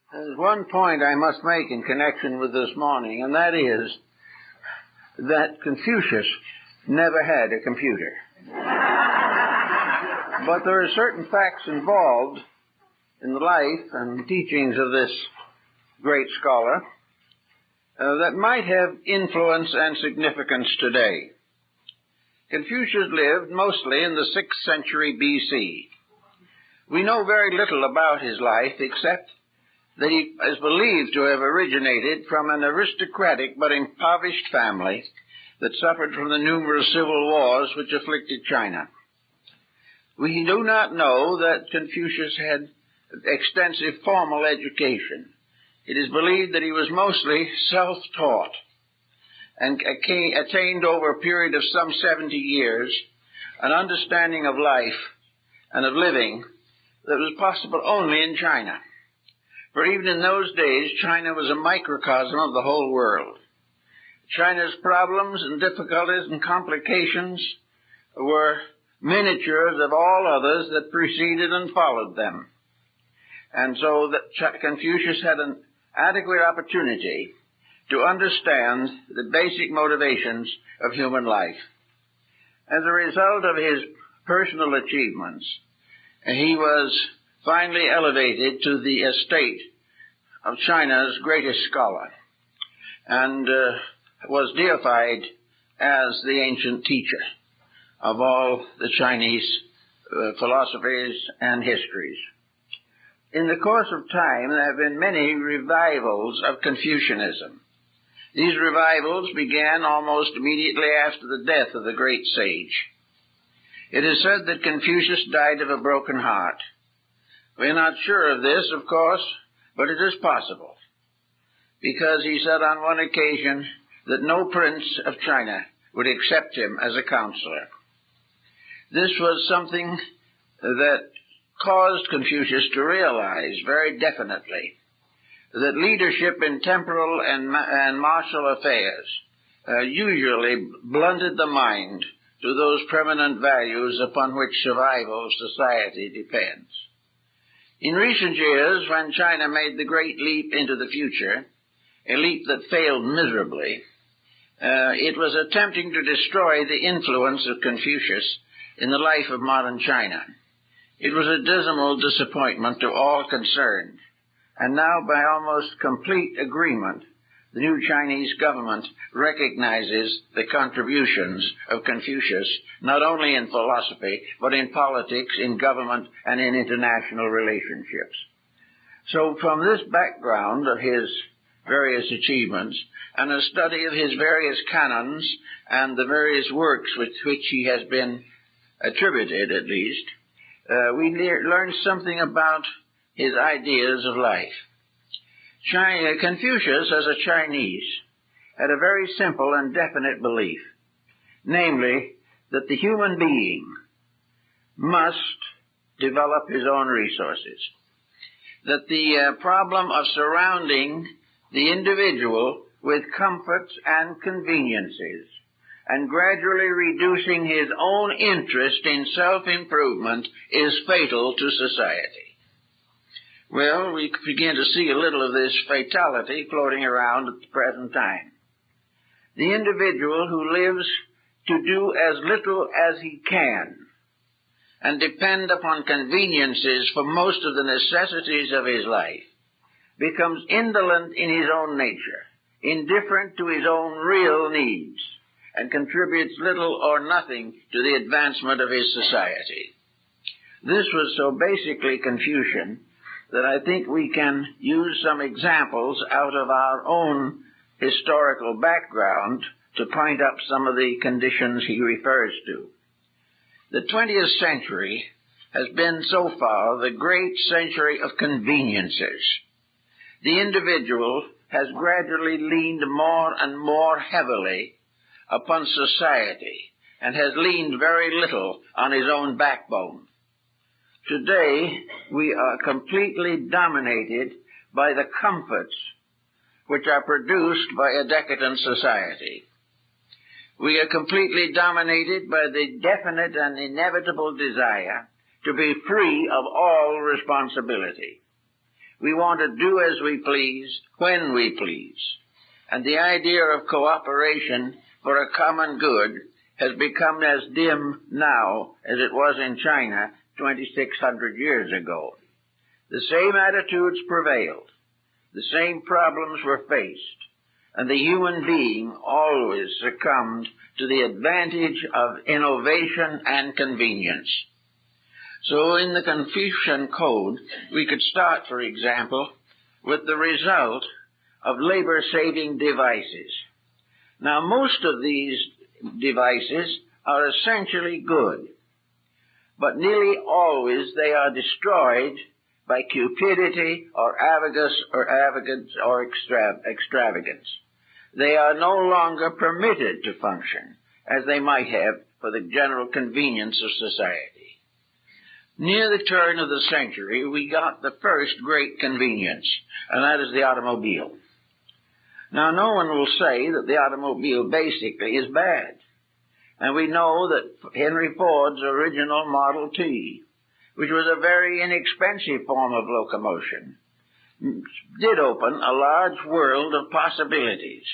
There's one point I must make in connection with this morning, and that is that Confucius never had a computer. But there are certain facts involved in the life and teachings of this great scholar that might have influence and significance today. Confucius lived mostly in the 6th century B.C. We know very little about his life except that he is believed to have originated from an aristocratic but impoverished family that suffered from the numerous civil wars which afflicted China. We do not know that Confucius had extensive formal education. It is believed that he was mostly self-taught and attained over a period of some 70 years an understanding of life and of living that was possible only in China. For even in those days, China was a microcosm of the whole world. China's problems and difficulties and complications were miniatures of all others that preceded and followed them. And so that Confucius had an adequate opportunity to understand the basic motivations of human life. As a result of his personal achievements, he was finally elevated to the estate of China's greatest scholar and was deified as the ancient teacher of all the Chinese philosophies and histories. In the course of time, there have been many revivals of Confucianism. These revivals began almost immediately after the death of the great sage. It is said that Confucius died of a broken heart. We are not sure of this, of course, but it is possible, because he said on one occasion that no prince of China would accept him as a counselor. This was something that caused Confucius to realize very definitely that leadership in temporal and martial affairs usually blunted the mind to those permanent values upon which survival of society depends. In recent years, when China made the great leap into the future, a leap that failed miserably, it was attempting to destroy the influence of Confucius in the life of modern China. It was a dismal disappointment to all concerned, and now by almost complete agreement, the new Chinese government recognizes the contributions of Confucius, not only in philosophy, but in politics, in government, and in international relationships. So from this background of his various achievements, and a study of his various canons and the various works with which he has been attributed, at least, we learn something about his ideas of life. Confucius, as a Chinese, had a very simple and definite belief, namely that the human being must develop his own resources, that the problem of surrounding the individual with comforts and conveniences and gradually reducing his own interest in self-improvement is fatal to society. Well, we begin to see a little of this fatality floating around at the present time. The individual who lives to do as little as he can and depend upon conveniences for most of the necessities of his life becomes indolent in his own nature, indifferent to his own real needs, and contributes little or nothing to the advancement of his society. This was so basically Confucian that I think we can use some examples out of our own historical background to point up some of the conditions he refers to. The 20th century has been so far the great century of conveniences. The individual has gradually leaned more and more heavily upon society and has leaned very little on his own backbone. Today, we are completely dominated by the comforts which are produced by a decadent society. We are completely dominated by the definite and inevitable desire to be free of all responsibility. We want to do as we please, when we please. And the idea of cooperation for a common good has become as dim now as it was in China 2,600 years ago. The same attitudes prevailed. The same problems were faced. And the human being always succumbed to the advantage of innovation and convenience. So in the Confucian Code, we could start, for example, with the result of labor-saving devices. Now, most of these devices are essentially good, but nearly always they are destroyed by cupidity or avarice or arrogance or extravagance. They are no longer permitted to function as they might have for the general convenience of society. Near the turn of the century, we got the first great convenience, and that is the automobile. Now, no one will say that the automobile basically is bad. And we know that Henry Ford's original Model T, which was a very inexpensive form of locomotion, did open a large world of possibilities.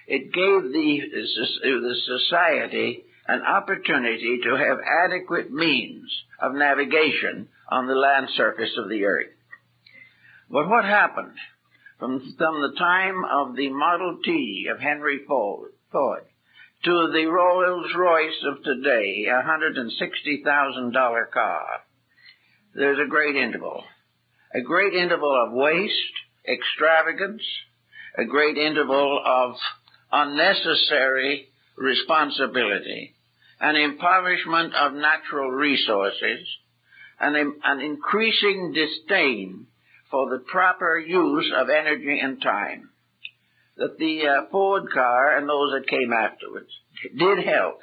It gave the society an opportunity to have adequate means of navigation on the land surface of the earth. But what happened from the time of the Model T of Henry Ford to the Rolls-Royce of today, a $160,000 car? There's a great interval of waste, extravagance, a great interval of unnecessary responsibility, an impoverishment of natural resources, an increasing disdain for the proper use of energy and time. That the Ford car and those that came afterwards did help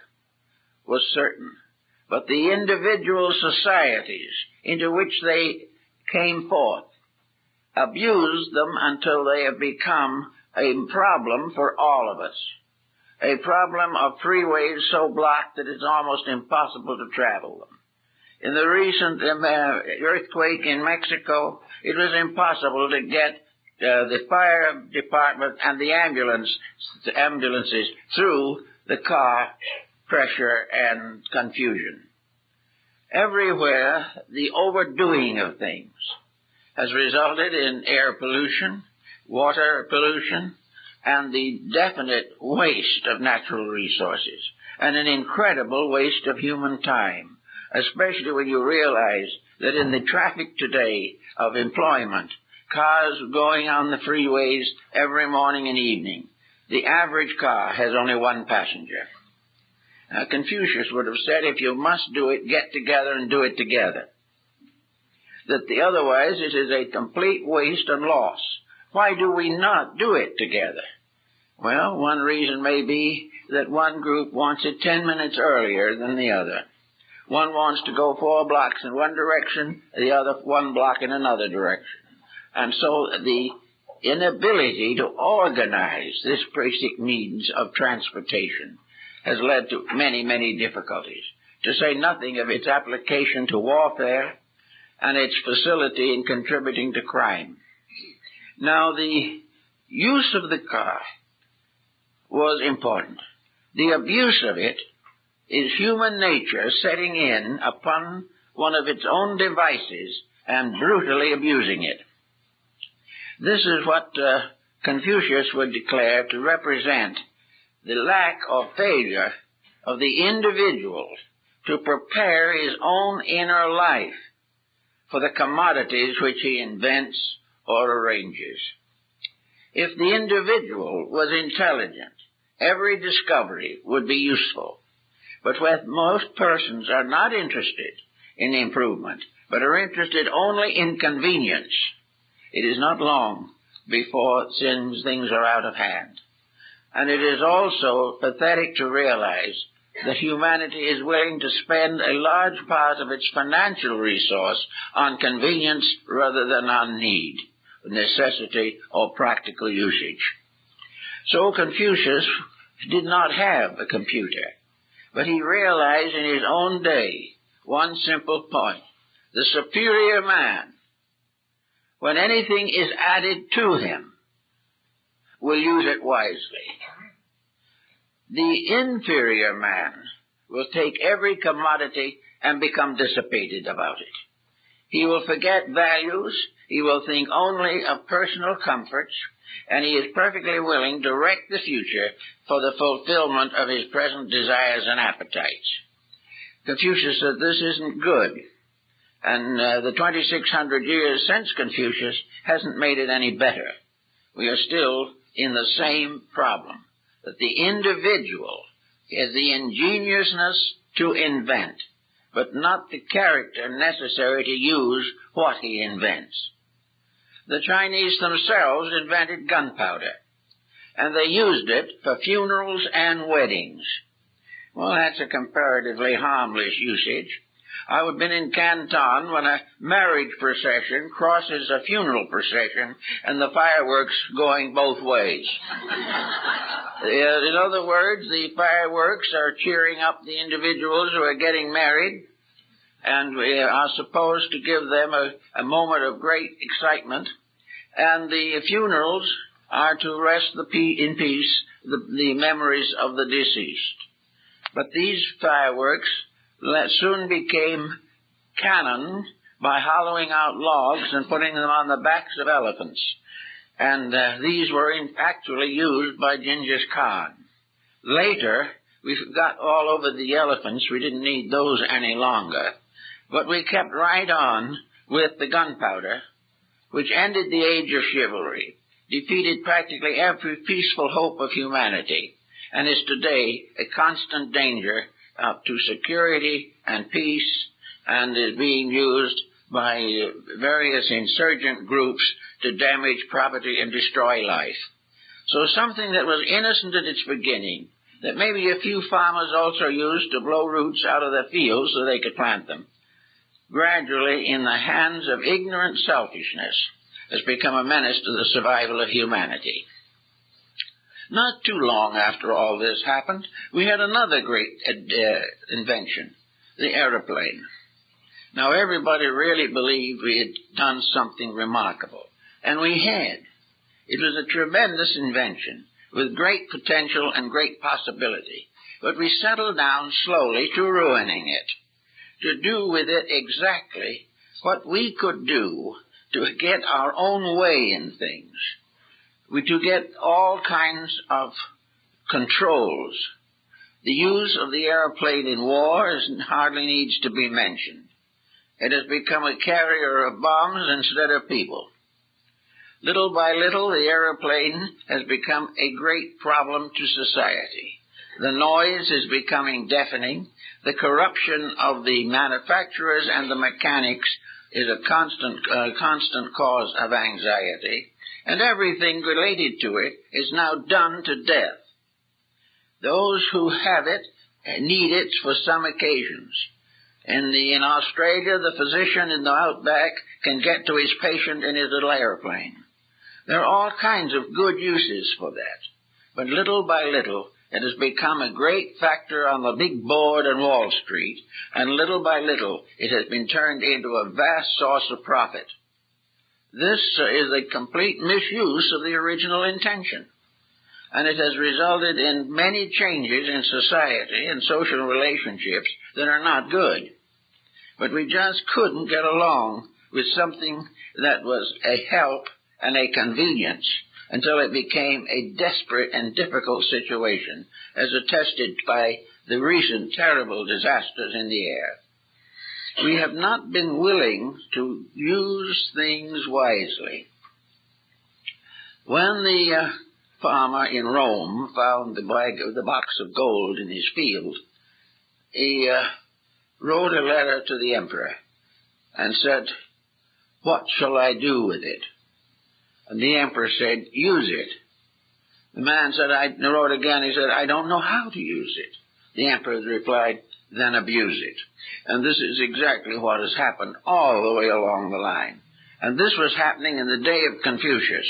was certain, but the individual societies into which they came forth abused them until they have become a problem for all of us. A problem of freeways so blocked that it's almost impossible to travel them. In the recent earthquake in Mexico, it was impossible to get the fire department and the ambulances through the car pressure and confusion. Everywhere, the overdoing of things has resulted in air pollution, water pollution, and the definite waste of natural resources, and an incredible waste of human time, especially when you realize that in the traffic today of employment, cars going on the freeways every morning and evening, the average car has only one passenger. Now, Confucius would have said, if you must do it, get together and do it together. Otherwise it is a complete waste and loss. Why do we not do it together? Well, one reason may be that one group wants it 10 minutes earlier than the other. One wants to go 4 blocks in one direction, the other 1 block in another direction. And so the inability to organize this basic means of transportation has led to many, many difficulties, to say nothing of its application to warfare and its facility in contributing to crime. Now, the use of the car was important. The abuse of it is human nature setting in upon one of its own devices and brutally abusing it. This is what Confucius would declare to represent the lack or failure of the individual to prepare his own inner life for the commodities which he invents or arranges. If the individual was intelligent, every discovery would be useful. But when most persons are not interested in improvement, but are interested only in convenience, it is not long before things are out of hand. And it is also pathetic to realize that humanity is willing to spend a large part of its financial resource on convenience rather than on need, necessity, or practical usage. So Confucius did not have a computer, but he realized in his own day one simple point: the superior man, when anything is added to him, will use it wisely. The inferior man will take every commodity and become dissipated about it. He will forget values, he will think only of personal comforts, and he is perfectly willing to wreck the future for the fulfillment of his present desires and appetites. Confucius said this isn't good, and the 2,600 years since Confucius hasn't made it any better. We are still in the same problem, that the individual has the ingeniousness to invent, but not the character necessary to use what he invents. The Chinese themselves invented gunpowder, and they used it for funerals and weddings. Well, that's a comparatively harmless usage. I've been in Canton when a marriage procession crosses a funeral procession and the fireworks going both ways. In other words, the fireworks are cheering up the individuals who are getting married, and we are supposed to give them a moment of great excitement, and the funerals are to rest in peace the memories of the deceased. But these fireworks soon became cannon by hollowing out logs and putting them on the backs of elephants. And these were actually used by Genghis Khan. Later, we got all over the elephants. We didn't need those any longer. But we kept right on with the gunpowder, which ended the age of chivalry, defeated practically every peaceful hope of humanity, and is today a constant danger to security and peace, and is being used by various insurgent groups to damage property and destroy life. So something that was innocent at its beginning, that maybe a few farmers also used to blow roots out of their fields so they could plant them, gradually in the hands of ignorant selfishness has become a menace to the survival of humanity. Not too long after all this happened, we had another great invention, the aeroplane. Now, everybody really believed we had done something remarkable, and we had. It was a tremendous invention with great potential and great possibility, but we settled down slowly to ruining it, to do with it exactly what we could do to get our own way in things. To get all kinds of controls. The use of the airplane in war hardly needs to be mentioned. It has become a carrier of bombs instead of people. Little by little, the airplane has become a great problem to society. The noise is becoming deafening. The corruption of the manufacturers and the mechanics is a constant cause of anxiety. And everything related to it is now done to death. Those who have it need it for some occasions. In Australia, the physician in the outback can get to his patient in his little airplane. There are all kinds of good uses for that. But little by little, it has become a great factor on the big board on Wall Street, and little by little, it has been turned into a vast source of profit. This is a complete misuse of the original intention, and it has resulted in many changes in society and social relationships that are not good. But we just couldn't get along with something that was a help and a convenience until it became a desperate and difficult situation, as attested by the recent terrible disasters in the air. We have not been willing to use things wisely. When the farmer in Rome found the box of gold in his field, he wrote a letter to the emperor and said, "What shall I do with it?" And the emperor said, "Use it." The man said, wrote again, he said, "I don't know how to use it." The emperor replied, "Then abuse it." And this is exactly what has happened all the way along the line. And this was happening in the day of Confucius.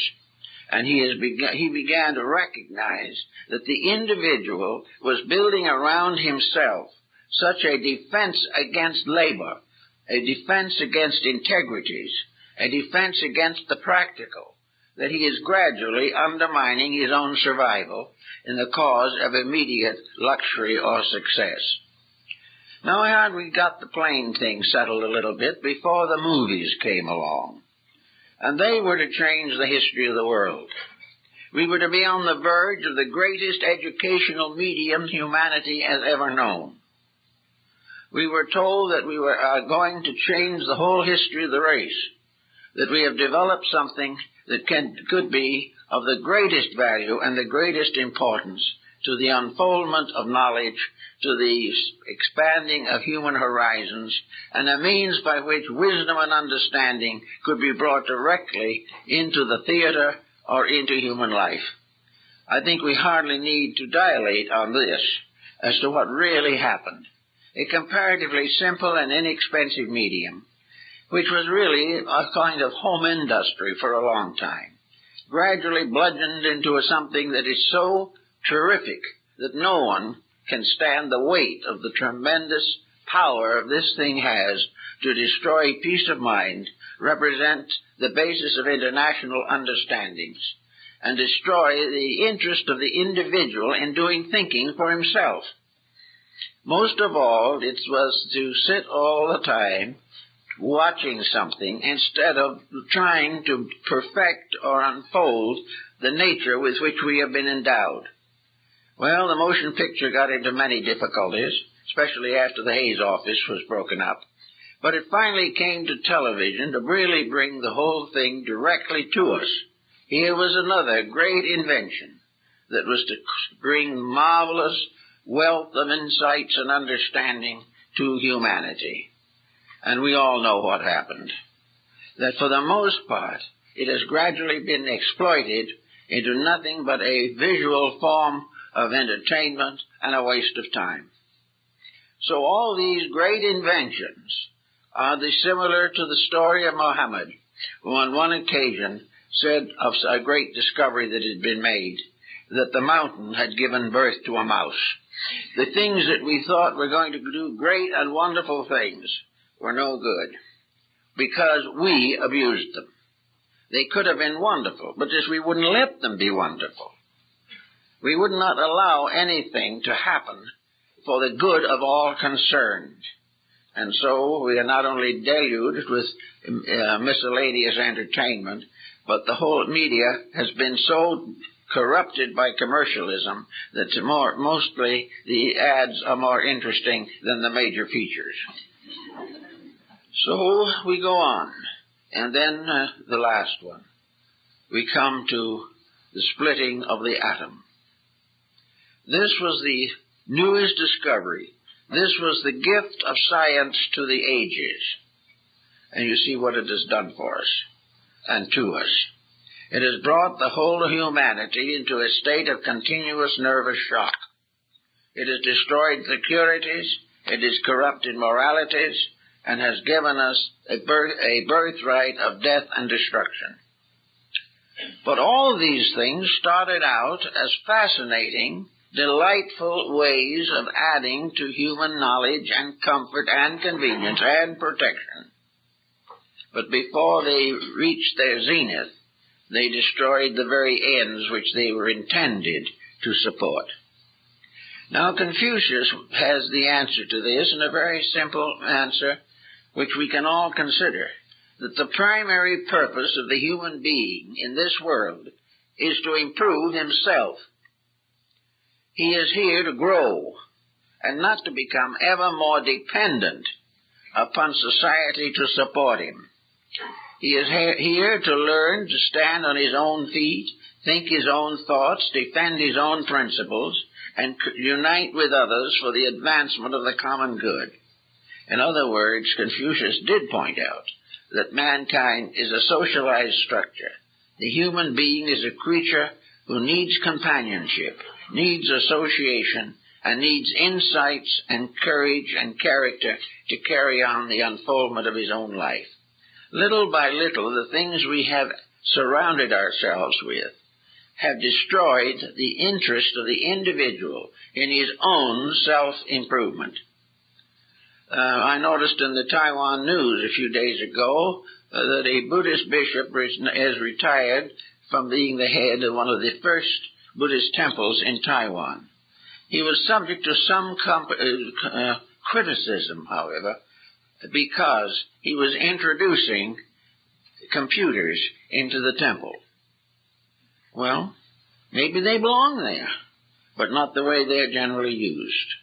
And he began to recognize that the individual was building around himself such a defense against labor, a defense against integrities, a defense against the practical, that he is gradually undermining his own survival in the cause of immediate luxury or success. Now, had we got the plain thing settled a little bit before the movies came along, and they were to change the history of the world. We were to be on the verge of the greatest educational medium humanity has ever known. We were told that we were going to change the whole history of the race, that we have developed something that could be of the greatest value and the greatest importance to the unfoldment of knowledge, to the expanding of human horizons, and a means by which wisdom and understanding could be brought directly into the theater or into human life. I think we hardly need to dilate on this as to what really happened. A comparatively simple and inexpensive medium, which was really a kind of home industry for a long time, gradually bludgeoned into something that is so terrific that no one can stand the weight of the tremendous power this thing has to destroy peace of mind, represent the basis of international understandings, and destroy the interest of the individual in doing thinking for himself. Most of all, it was to sit all the time watching something instead of trying to perfect or unfold the nature with which we have been endowed. Well, the motion picture got into many difficulties, especially after the Hayes office was broken up. But it finally came to television to really bring the whole thing directly to us. Here was another great invention that was to bring marvelous wealth of insights and understanding to humanity. And we all know what happened. That for the most part, it has gradually been exploited into nothing but a visual form of entertainment and a waste of time. So all these great inventions are similar to the story of Muhammad, who on one occasion said of a great discovery that had been made, that the mountain had given birth to a mouse. The things that we thought were going to do great and wonderful things were no good, because we abused them. They could have been wonderful, but just we wouldn't let them be wonderful. We would not allow anything to happen for the good of all concerned. And so we are not only deluged with miscellaneous entertainment, but the whole media has been so corrupted by commercialism that mostly the ads are more interesting than the major features. So we go on. And then the last one. We come to the splitting of the atom. This was the newest discovery. This was the gift of science to the ages. And you see what it has done for us and to us. It has brought the whole of humanity into a state of continuous nervous shock. It has destroyed securities, it has corrupted moralities, and has given us a birthright of death and destruction. But all these things started out as fascinating, delightful ways of adding to human knowledge and comfort and convenience and protection. But before they reached their zenith, they destroyed the very ends which they were intended to support. Now, Confucius has the answer to this, and a very simple answer which we can all consider, that the primary purpose of the human being in this world is to improve himself. He is here to grow and not to become ever more dependent upon society to support him. He is here to learn to stand on his own feet, think his own thoughts, defend his own principles, and unite with others for the advancement of the common good. In other words, Confucius did point out that mankind is a socialized structure. The human being is a creature who needs companionship, needs association, and needs insights and courage and character to carry on the unfoldment of his own life. Little by little, the things we have surrounded ourselves with have destroyed the interest of the individual in his own self-improvement. I noticed in the Taiwan news a few days ago that a Buddhist bishop has retired from being the head of one of the first Buddhist temples in Taiwan. He was subject to some criticism, however, because he was introducing computers into the temple. Well, maybe they belong there, but not the way they're generally used.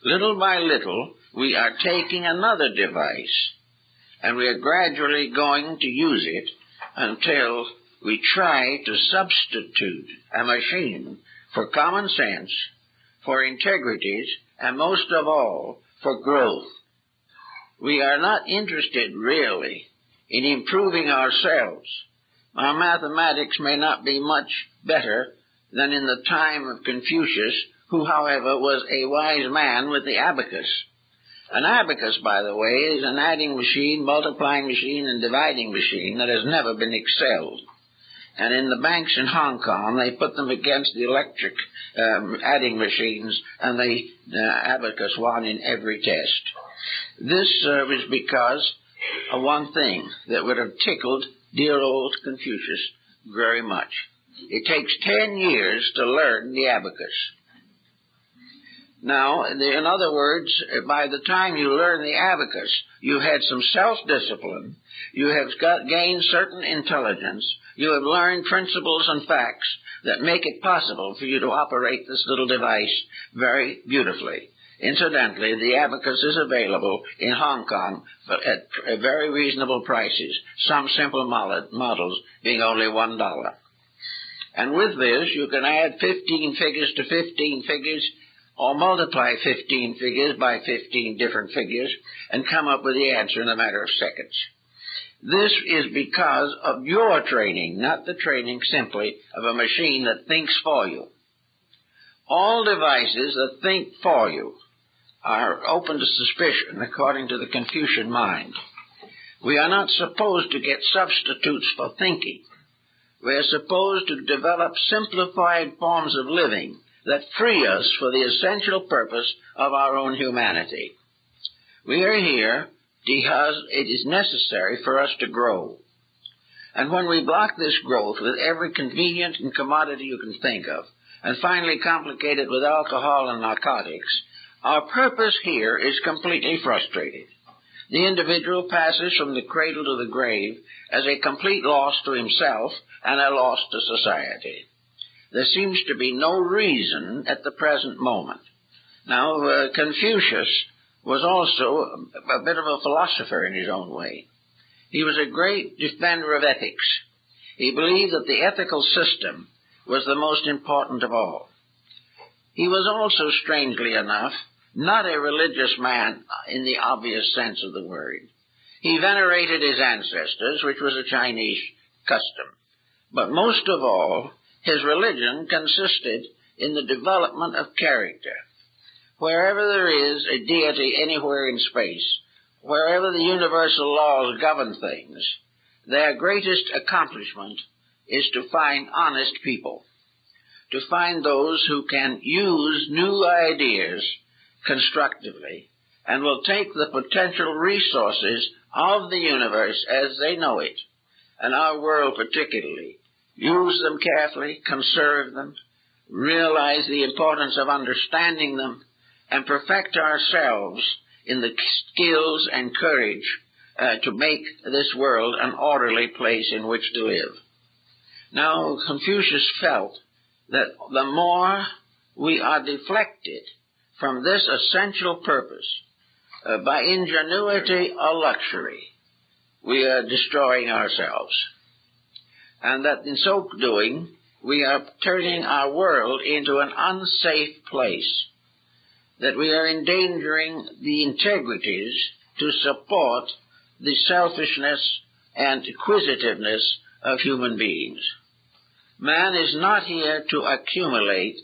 Little by little, we are taking another device, and we are gradually going to use it until we try to substitute a machine for common sense, for integrities, and most of all, for growth. We are not interested, really, in improving ourselves. Our mathematics may not be much better than in the time of Confucius, who, however, was a wise man with the abacus. An abacus, by the way, is an adding machine, multiplying machine, and dividing machine that has never been excelled. And in the banks in Hong Kong, they put them against the electric adding machines, and the abacus won in every test. This was because of one thing that would have tickled dear old Confucius very much. It takes 10 years to learn the abacus. Now, in other words, by the time you learn the abacus, you had some self-discipline, you have gained certain intelligence, you have learned principles and facts that make it possible for you to operate this little device very beautifully. Incidentally, the abacus is available in Hong Kong at very reasonable prices, some simple models being only $1. And with this, you can add 15 figures to 15 figures, or multiply 15 figures by 15 different figures, and come up with the answer in a matter of seconds. This is because of your training, not the training simply of a machine that thinks for you. All devices that think for you are open to suspicion according to the Confucian mind. We are not supposed to get substitutes for thinking. We are supposed to develop simplified forms of living that free us for the essential purpose of our own humanity. We are here because it is necessary for us to grow. And when we block this growth with every convenient and commodity you can think of, and finally complicate it with alcohol and narcotics, our purpose here is completely frustrated. The individual passes from the cradle to the grave as a complete loss to himself and a loss to society. There seems to be no reason at the present moment. Now, Confucius was also a bit of a philosopher in his own way. He was a great defender of ethics. He believed that the ethical system was the most important of all. He was also, strangely enough, not a religious man in the obvious sense of the word. He venerated his ancestors, which was a Chinese custom. But most of all, his religion consisted in the development of character. Wherever there is a deity anywhere in space, wherever the universal laws govern things, their greatest accomplishment is to find honest people, to find those who can use new ideas constructively and will take the potential resources of the universe as they know it, and our world particularly, use them carefully, conserve them, realize the importance of understanding them, and perfect ourselves in the skills and courage to make this world an orderly place in which to live. Now, Confucius felt that the more we are deflected from this essential purpose by ingenuity or luxury, we are destroying ourselves. And that in so doing, we are turning our world into an unsafe place, that we are endangering the integrities to support the selfishness and acquisitiveness of human beings. Man is not here to accumulate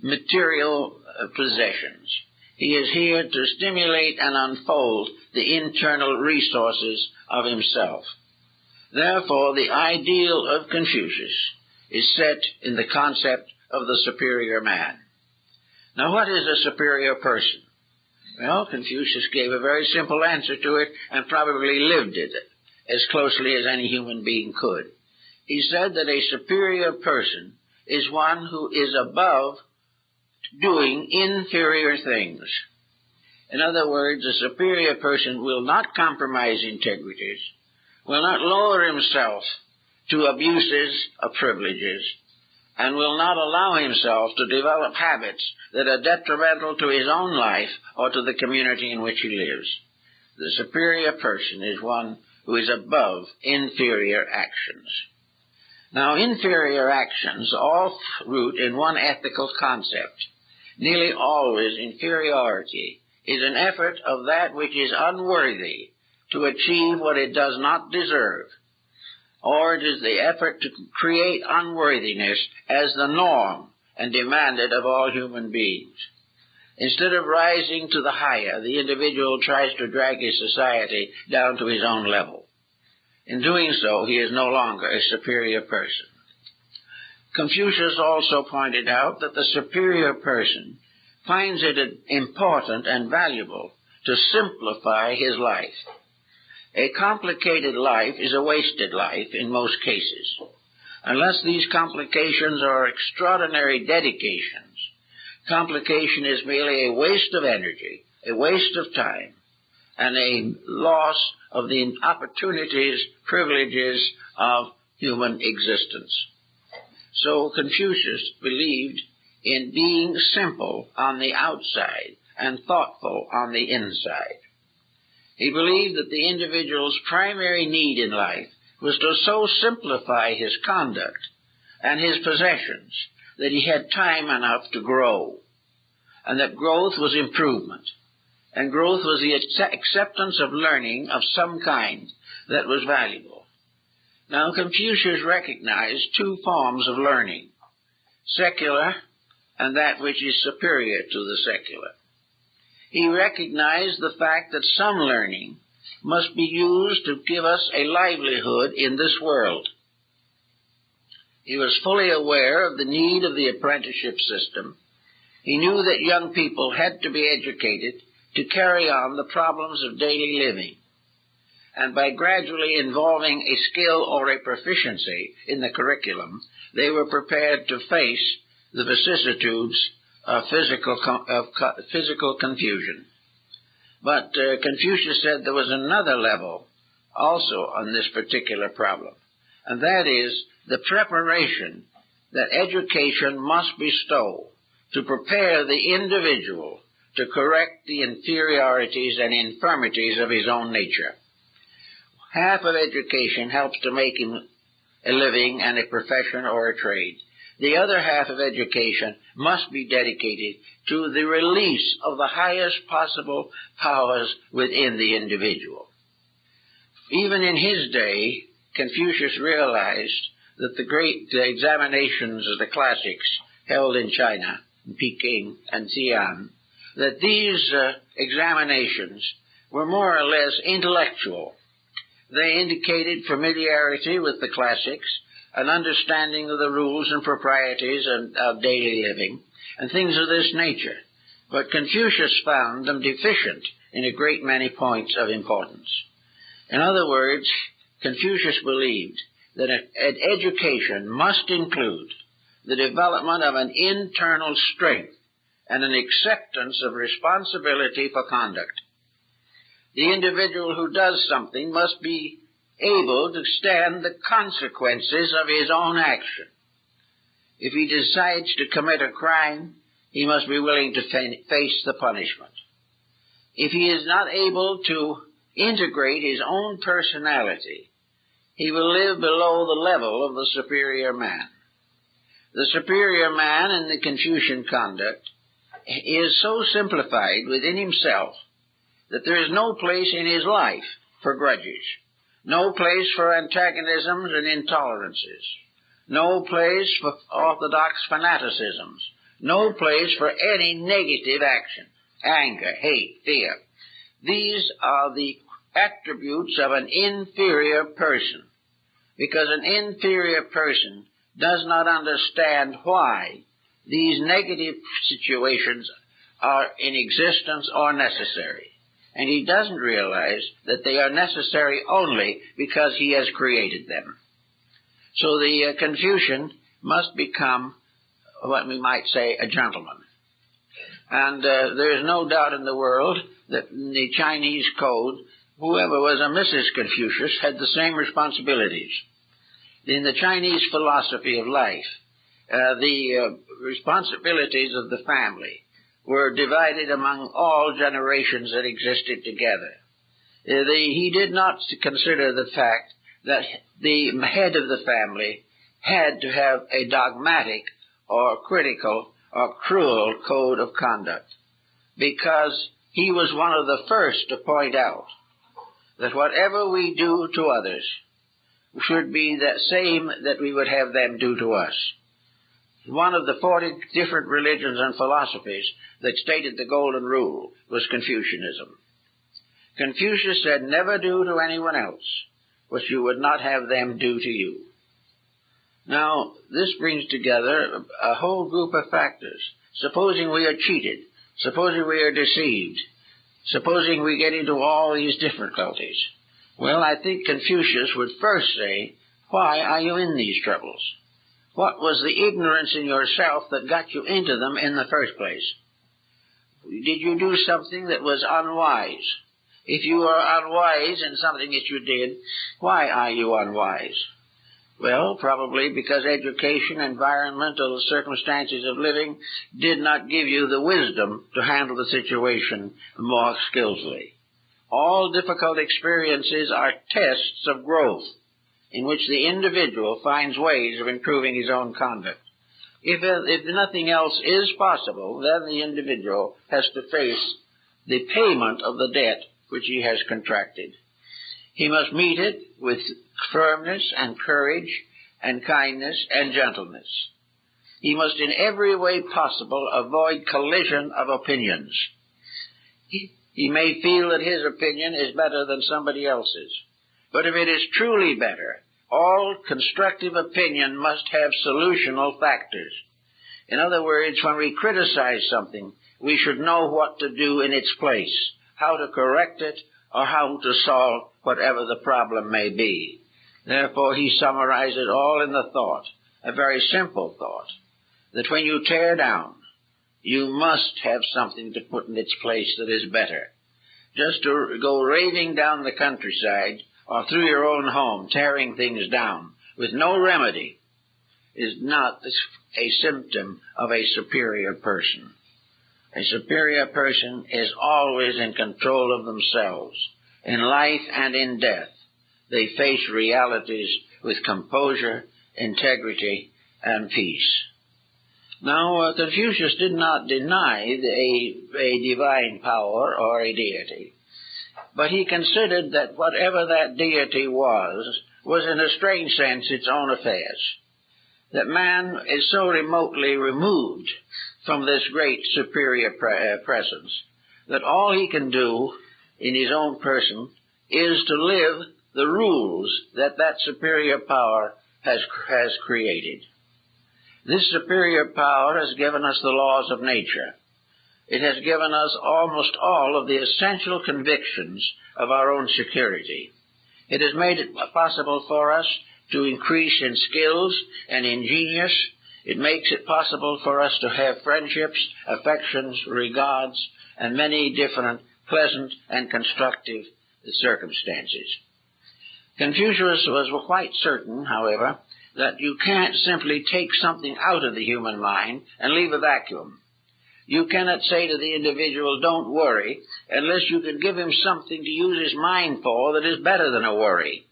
material possessions. He is here to stimulate and unfold the internal resources of himself. Therefore, the ideal of Confucius is set in the concept of the superior man. Now, what is a superior person? Well, Confucius gave a very simple answer to it and probably lived it. as closely as any human being could. He said that a superior person is one who is above doing inferior things. In other words, a superior person will not compromise integrities, will not lower himself to abuses of privileges, and will not allow himself to develop habits that are detrimental to his own life or to the community in which he lives. The superior person is one who is above inferior actions. Now, inferior actions all root in one ethical concept. Nearly always inferiority is an effort of that which is unworthy to achieve what it does not deserve, or it is the effort to create unworthiness as the norm and demanded of all human beings. Instead of rising to the higher, the individual tries to drag his society down to his own level. In doing so, he is no longer a superior person. Confucius also pointed out that the superior person finds it important and valuable to simplify his life. A complicated life is a wasted life in most cases. Unless these complications are extraordinary dedications, complication is merely a waste of energy, a waste of time, and a loss of the opportunities, privileges of human existence. So Confucius believed in being simple on the outside and thoughtful on the inside. He believed that the individual's primary need in life was to so simplify his conduct and his possessions that he had time enough to grow, and that growth was improvement, and growth was the acceptance of learning of some kind that was valuable. Now, Confucius recognized two forms of learning, secular and that which is superior to the secular. He recognized the fact that some learning must be used to give us a livelihood in this world. He was fully aware of the need of the apprenticeship system. He knew that young people had to be educated to carry on the problems of daily living. And by gradually involving a skill or a proficiency in the curriculum, they were prepared to face the vicissitudes of physical confusion. But Confucius said there was another level also on this particular problem, and that is the preparation that education must bestow to prepare the individual to correct the inferiorities and infirmities of his own nature. Half of education helps to make him a living and a profession or a trade. The other half of education must be dedicated to the release of the highest possible powers within the individual. Even in his day, Confucius realized that the great examinations of the classics held in China, in Peking and Xi'an, that these examinations were more or less intellectual. They indicated familiarity with the classics, an understanding of the rules and proprieties of daily living, and things of this nature. But Confucius found them deficient in a great many points of importance. In other words, Confucius believed that an education must include the development of an internal strength and an acceptance of responsibility for conduct. The individual who does something must be able to stand the consequences of his own action. If he decides to commit a crime, he must be willing to face the punishment. If he is not able to integrate his own personality, he will live below the level of the superior man. The superior man in the Confucian conduct is so simplified within himself that there is no place in his life for grudges, no place for antagonisms and intolerances, no place for orthodox fanaticisms, no place for any negative action, anger, hate, fear. These are the attributes of an inferior person, because an inferior person does not understand why these negative situations are in existence or necessary. and he doesn't realize that they are necessary only because he has created them. So the Confucian must become what we might say a gentleman. And there is no doubt in the world that in the Chinese code, whoever was a Mrs. Confucius had the same responsibilities. In the Chinese philosophy of life, the responsibilities of the family were divided among all generations that existed together. He did not consider the fact that the head of the family had to have a dogmatic or critical or cruel code of conduct, because he was one of the first to point out that whatever we do to others should be the same that we would have them do to us. One of the 40 different religions and philosophies that stated the golden rule was Confucianism. Confucius said, never do to anyone else what you would not have them do to you. Now, this brings together a whole group of factors. Supposing we are cheated, supposing we are deceived, supposing we get into all these difficulties. Well, I think Confucius would first say, why are you in these troubles? What was the ignorance in yourself that got you into them in the first place? Did you do something that was unwise? If you are unwise in something that you did, why are you unwise? Well, probably because education, environmental circumstances of living did not give you the wisdom to handle the situation more skillfully. All difficult experiences are tests of growth in which the individual finds ways of improving his own conduct. If nothing else is possible, then the individual has to face the payment of the debt which he has contracted. He must meet it with firmness and courage and kindness and gentleness. He must in every way possible avoid collision of opinions. He may feel that his opinion is better than somebody else's. But if it is truly better, all constructive opinion must have solutional factors. In other words, when we criticize something, we should know what to do in its place, how to correct it, or how to solve whatever the problem may be. Therefore, he summarized it all in the thought, a very simple thought, that when you tear down, you must have something to put in its place that is better. Just to go raving down the countryside or through your own home, tearing things down with no remedy, is not a symptom of a superior person. A superior person is always in control of themselves. In life and in death, they face realities with composure, integrity, and peace. Now, Confucius did not deny a divine power or a deity, but he considered that whatever that deity was in a strange sense its own affairs. That man is so remotely removed from this great superior presence that all he can do in his own person is to live the rules that that superior power has created. This superior power has given us the laws of nature. It has given us almost all of the essential convictions of our own security. It has made it possible for us to increase in skills and in genius. It makes it possible for us to have friendships, affections, regards, and many different pleasant and constructive circumstances. Confucius was quite certain, however, that you can't simply take something out of the human mind and leave a vacuum. You cannot say to the individual, don't worry, unless you can give him something to use his mind for that is better than a worry.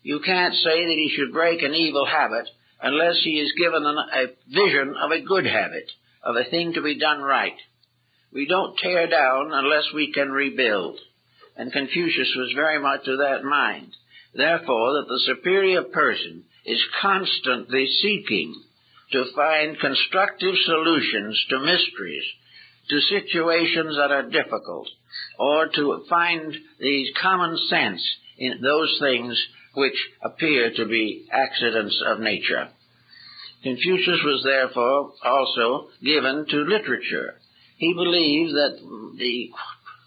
You can't say that he should break an evil habit unless he is given a vision of a good habit, of a thing to be done right. We don't tear down unless we can rebuild. And Confucius was very much of that mind. Therefore, that the superior person is constantly seeking to find constructive solutions to mysteries, to situations that are difficult, or to find the common sense in those things which appear to be accidents of nature. Confucius was therefore also given to literature. He believed that the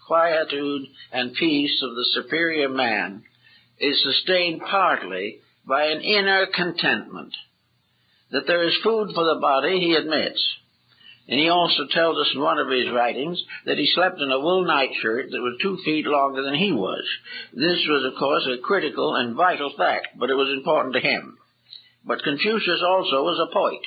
quietude and peace of the superior man is sustained partly by an inner contentment. That there is food for the body, he admits. And he also tells us in one of his writings that he slept in a wool nightshirt that was 2 feet longer than he was. This was, of course, a critical and vital fact, but it was important to him. But Confucius also was a poet.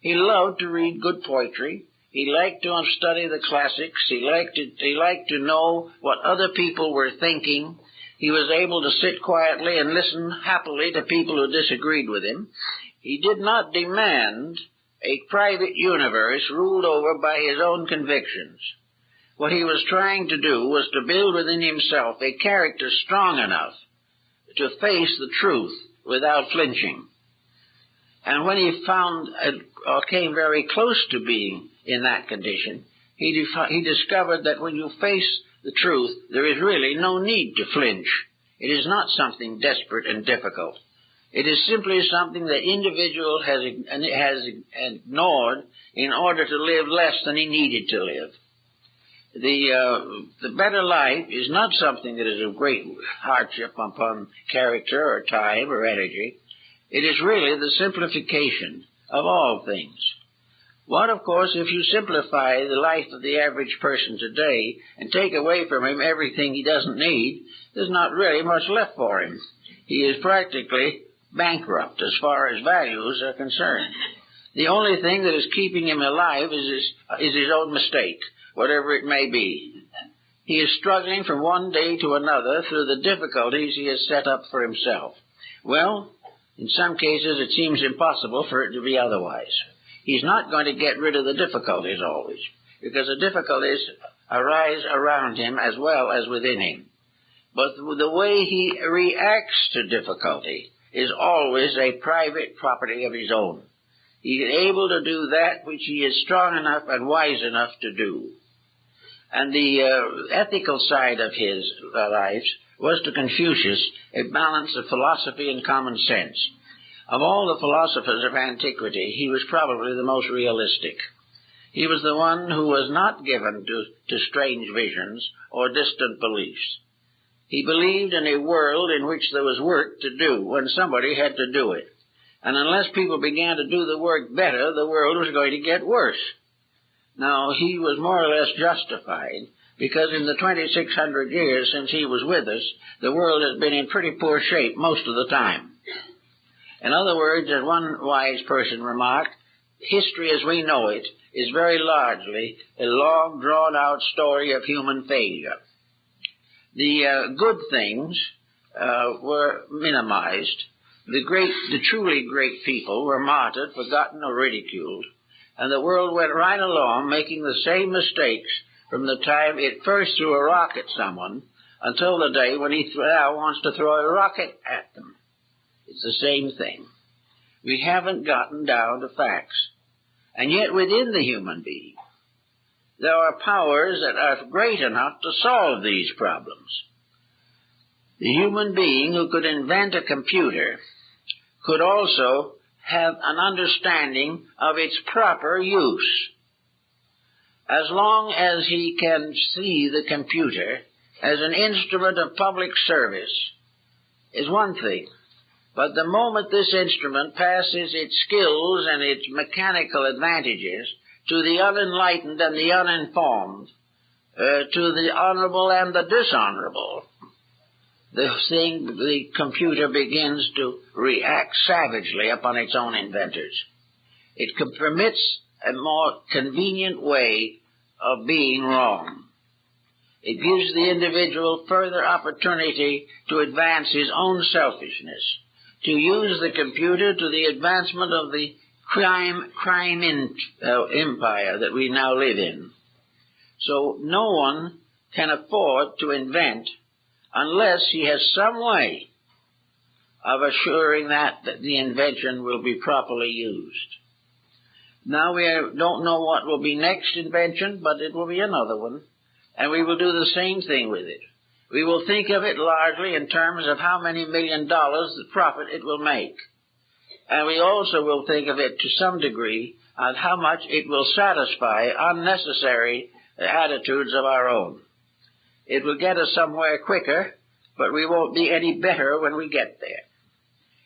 He loved to read good poetry. He liked to study the classics. He liked to know what other people were thinking. He was able to sit quietly and listen happily to people who disagreed with him. He did not demand a private universe ruled over by his own convictions. What he was trying to do was to build within himself a character strong enough to face the truth without flinching. And when he found or came very close to being in that condition, he discovered that when you face the truth, there is really no need to flinch. It is not something desperate and difficult. It is simply something the individual has ignored in order to live less than he needed to live. The better life is not something that is of great hardship upon character or time or energy. It is really the simplification of all things. What, of course, if you simplify the life of the average person today and take away from him everything he doesn't need, there's not really much left for him. He is practically bankrupt as far as values are concerned. The only thing that is keeping him alive is his own mistake, whatever it may be. He is struggling from one day to another through the difficulties he has set up for himself. Well, in some cases it seems impossible for it to be otherwise. He's not going to get rid of the difficulties always, because the difficulties arise around him as well as within him. But the way he reacts to difficulty is always a private property of his own. He is able to do that which he is strong enough and wise enough to do. And the ethical side of his life was to Confucius a balance of philosophy and common sense. Of all the philosophers of antiquity, he was probably the most realistic. He was the one who was not given to strange visions or distant beliefs. He believed in a world in which there was work to do when somebody had to do it. And unless people began to do the work better, the world was going to get worse. Now, he was more or less justified, because in the 2,600 years since he was with us, the world has been in pretty poor shape most of the time. In other words, as one wise person remarked, history as we know it is very largely a long, drawn-out story of human failure. The good things were minimized. The truly great people were martyred, forgotten, or ridiculed. And the world went right along making the same mistakes from the time it first threw a rock at someone until the day when he now wants to throw a rocket at them. It's the same thing. We haven't gotten down to facts. And yet within the human being, there are powers that are great enough to solve these problems. The human being who could invent a computer could also have an understanding of its proper use. As long as he can see the computer as an instrument of public service is one thing. But the moment this instrument passes its skills and its mechanical advantages to the unenlightened and the uninformed, to the honorable and the dishonorable, the computer begins to react savagely upon its own inventors. It permits a more convenient way of being wrong. It gives the individual further opportunity to advance his own selfishness, to use the computer to the advancement of the crime empire that we now live in. So no one can afford to invent unless he has some way of assuring that the invention will be properly used. Now we don't know what will be next invention, but it will be another one, and we will do the same thing with it. We will think of it largely in terms of how many $1 million the profit it will make. And we also will think of it to some degree on how much it will satisfy unnecessary attitudes of our own. It will get us somewhere quicker, but we won't be any better when we get there.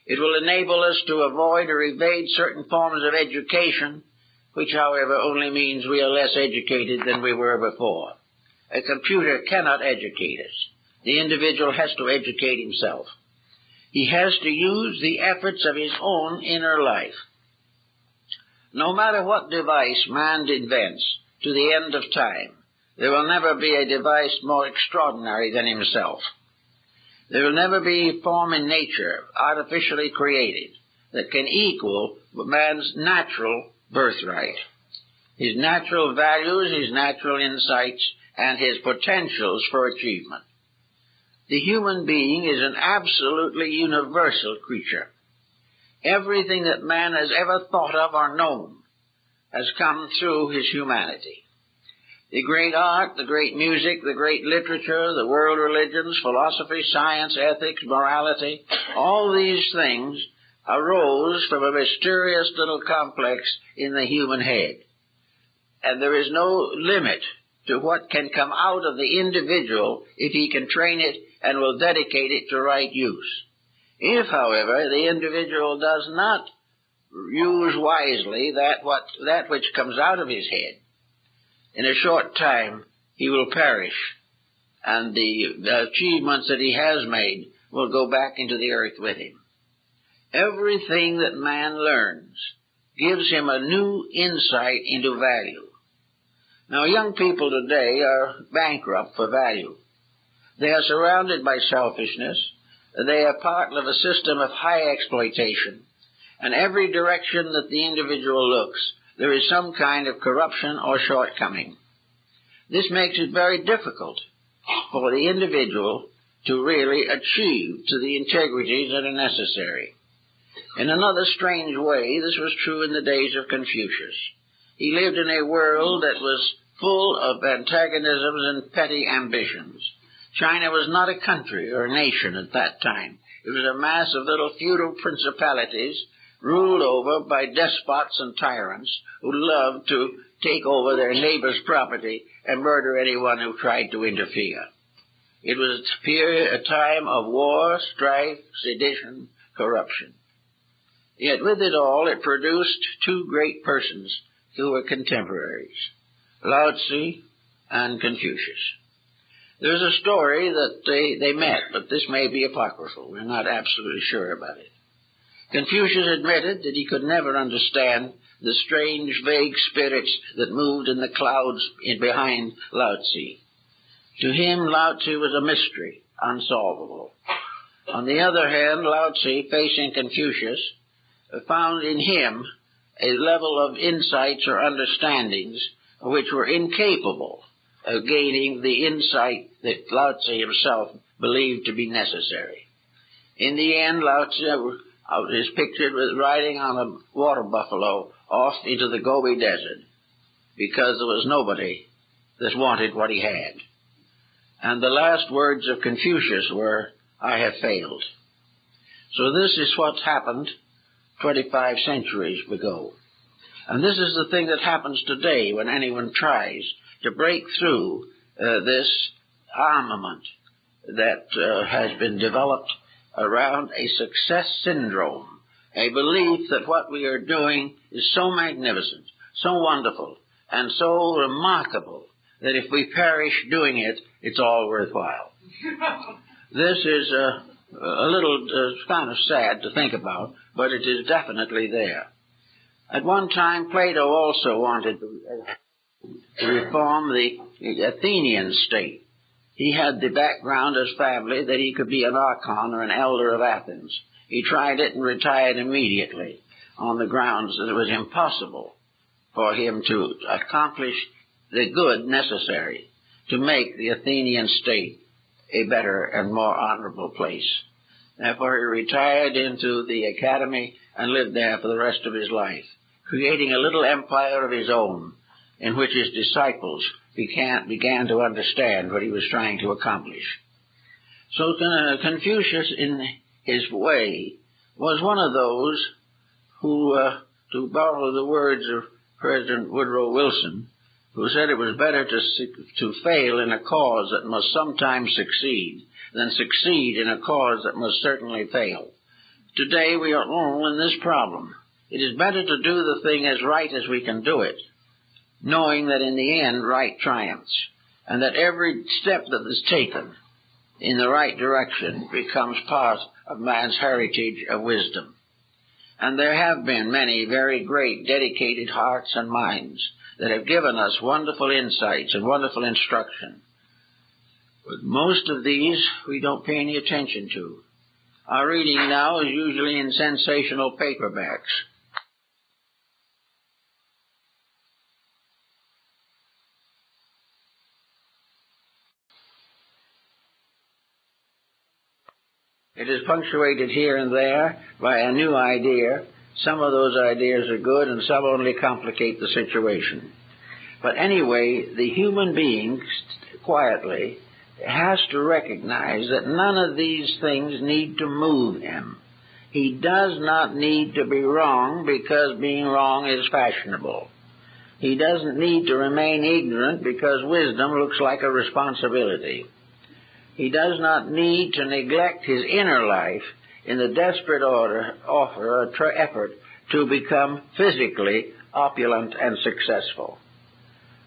It will enable us to avoid or evade certain forms of education, which, however, only means we are less educated than we were before. A computer cannot educate us. The individual has to educate himself. He has to use the efforts of his own inner life. No matter what device man invents to the end of time, there will never be a device more extraordinary than himself. There will never be a form in nature, artificially created, that can equal man's natural birthright, his natural values, his natural insights, and his potentials for achievement. The human being is an absolutely universal creature. Everything that man has ever thought of or known has come through his humanity. The great art, the great music, the great literature, the world religions, philosophy, science, ethics, morality, all these things arose from a mysterious little complex in the human head. And there is no limit to what can come out of the individual if he can train it and will dedicate it to right use. If, however, the individual does not use wisely that which comes out of his head, in a short time he will perish, and the achievements that he has made will go back into the earth with him. Everything that man learns gives him a new insight into value. Now, young people today are bankrupt for value. They are surrounded by selfishness. They are part of a system of high exploitation. And every direction that the individual looks, there is some kind of corruption or shortcoming. This makes it very difficult for the individual to really achieve to the integrities that are necessary. In another strange way, this was true in the days of Confucius. He lived in a world that was full of antagonisms and petty ambitions. China was not a country or a nation at that time. It was a mass of little feudal principalities ruled over by despots and tyrants who loved to take over their neighbor's property and murder anyone who tried to interfere. It was a time of war, strife, sedition, corruption. Yet with it all, it produced two great persons who were contemporaries, Lao Tzu and Confucius. There's a story that they met, but this may be apocryphal. We're not absolutely sure about it. Confucius admitted that he could never understand the strange, vague spirits that moved in the clouds behind Lao Tzu. To him, Lao Tzu was a mystery, unsolvable. On the other hand, Lao Tzu, facing Confucius, found in him a level of insights or understandings which were incapable of gaining the insight that Lao Tzu himself believed to be necessary. In the end, Lao Tzu is pictured with riding on a water buffalo off into the Gobi Desert because there was nobody that wanted what he had. And the last words of Confucius were, "I have failed." So this is what's happened 25 centuries ago. And this is the thing that happens today when anyone tries to break through this armament that has been developed around a success syndrome, a belief that what we are doing is so magnificent, so wonderful, and so remarkable that if we perish doing it, it's all worthwhile. This is a little kind of sad to think about, but it is definitely there. At one time, Plato also wanted to reform the Athenian state. He had the background as family that he could be an archon or an elder of Athens. He tried it and retired immediately on the grounds that it was impossible for him to accomplish the good necessary to make the Athenian state a better and more honorable place. Therefore, he retired into the academy and lived there for the rest of his life, creating a little empire of his own in which his disciples began to understand what he was trying to accomplish. So Confucius, in his way, was one of those who, to borrow the words of President Woodrow Wilson, who said it was better to fail in a cause that must sometimes succeed than succeed in a cause that must certainly fail. Today we are all in this problem. It is better to do the thing as right as we can do it, knowing that in the end right triumphs, and that every step that is taken in the right direction becomes part of man's heritage of wisdom. And there have been many very great, dedicated hearts and minds that have given us wonderful insights and wonderful instruction. But most of these we don't pay any attention to. Our reading now is usually in sensational paperbacks. It is punctuated here and there by a new idea. Some of those ideas are good and some only complicate the situation. But anyway, the human being quietly has to recognize that none of these things need to move him. He does not need to be wrong because being wrong is fashionable. He doesn't need to remain ignorant because wisdom looks like a responsibility. He does not need to neglect his inner life in the desperate effort to become physically opulent and successful.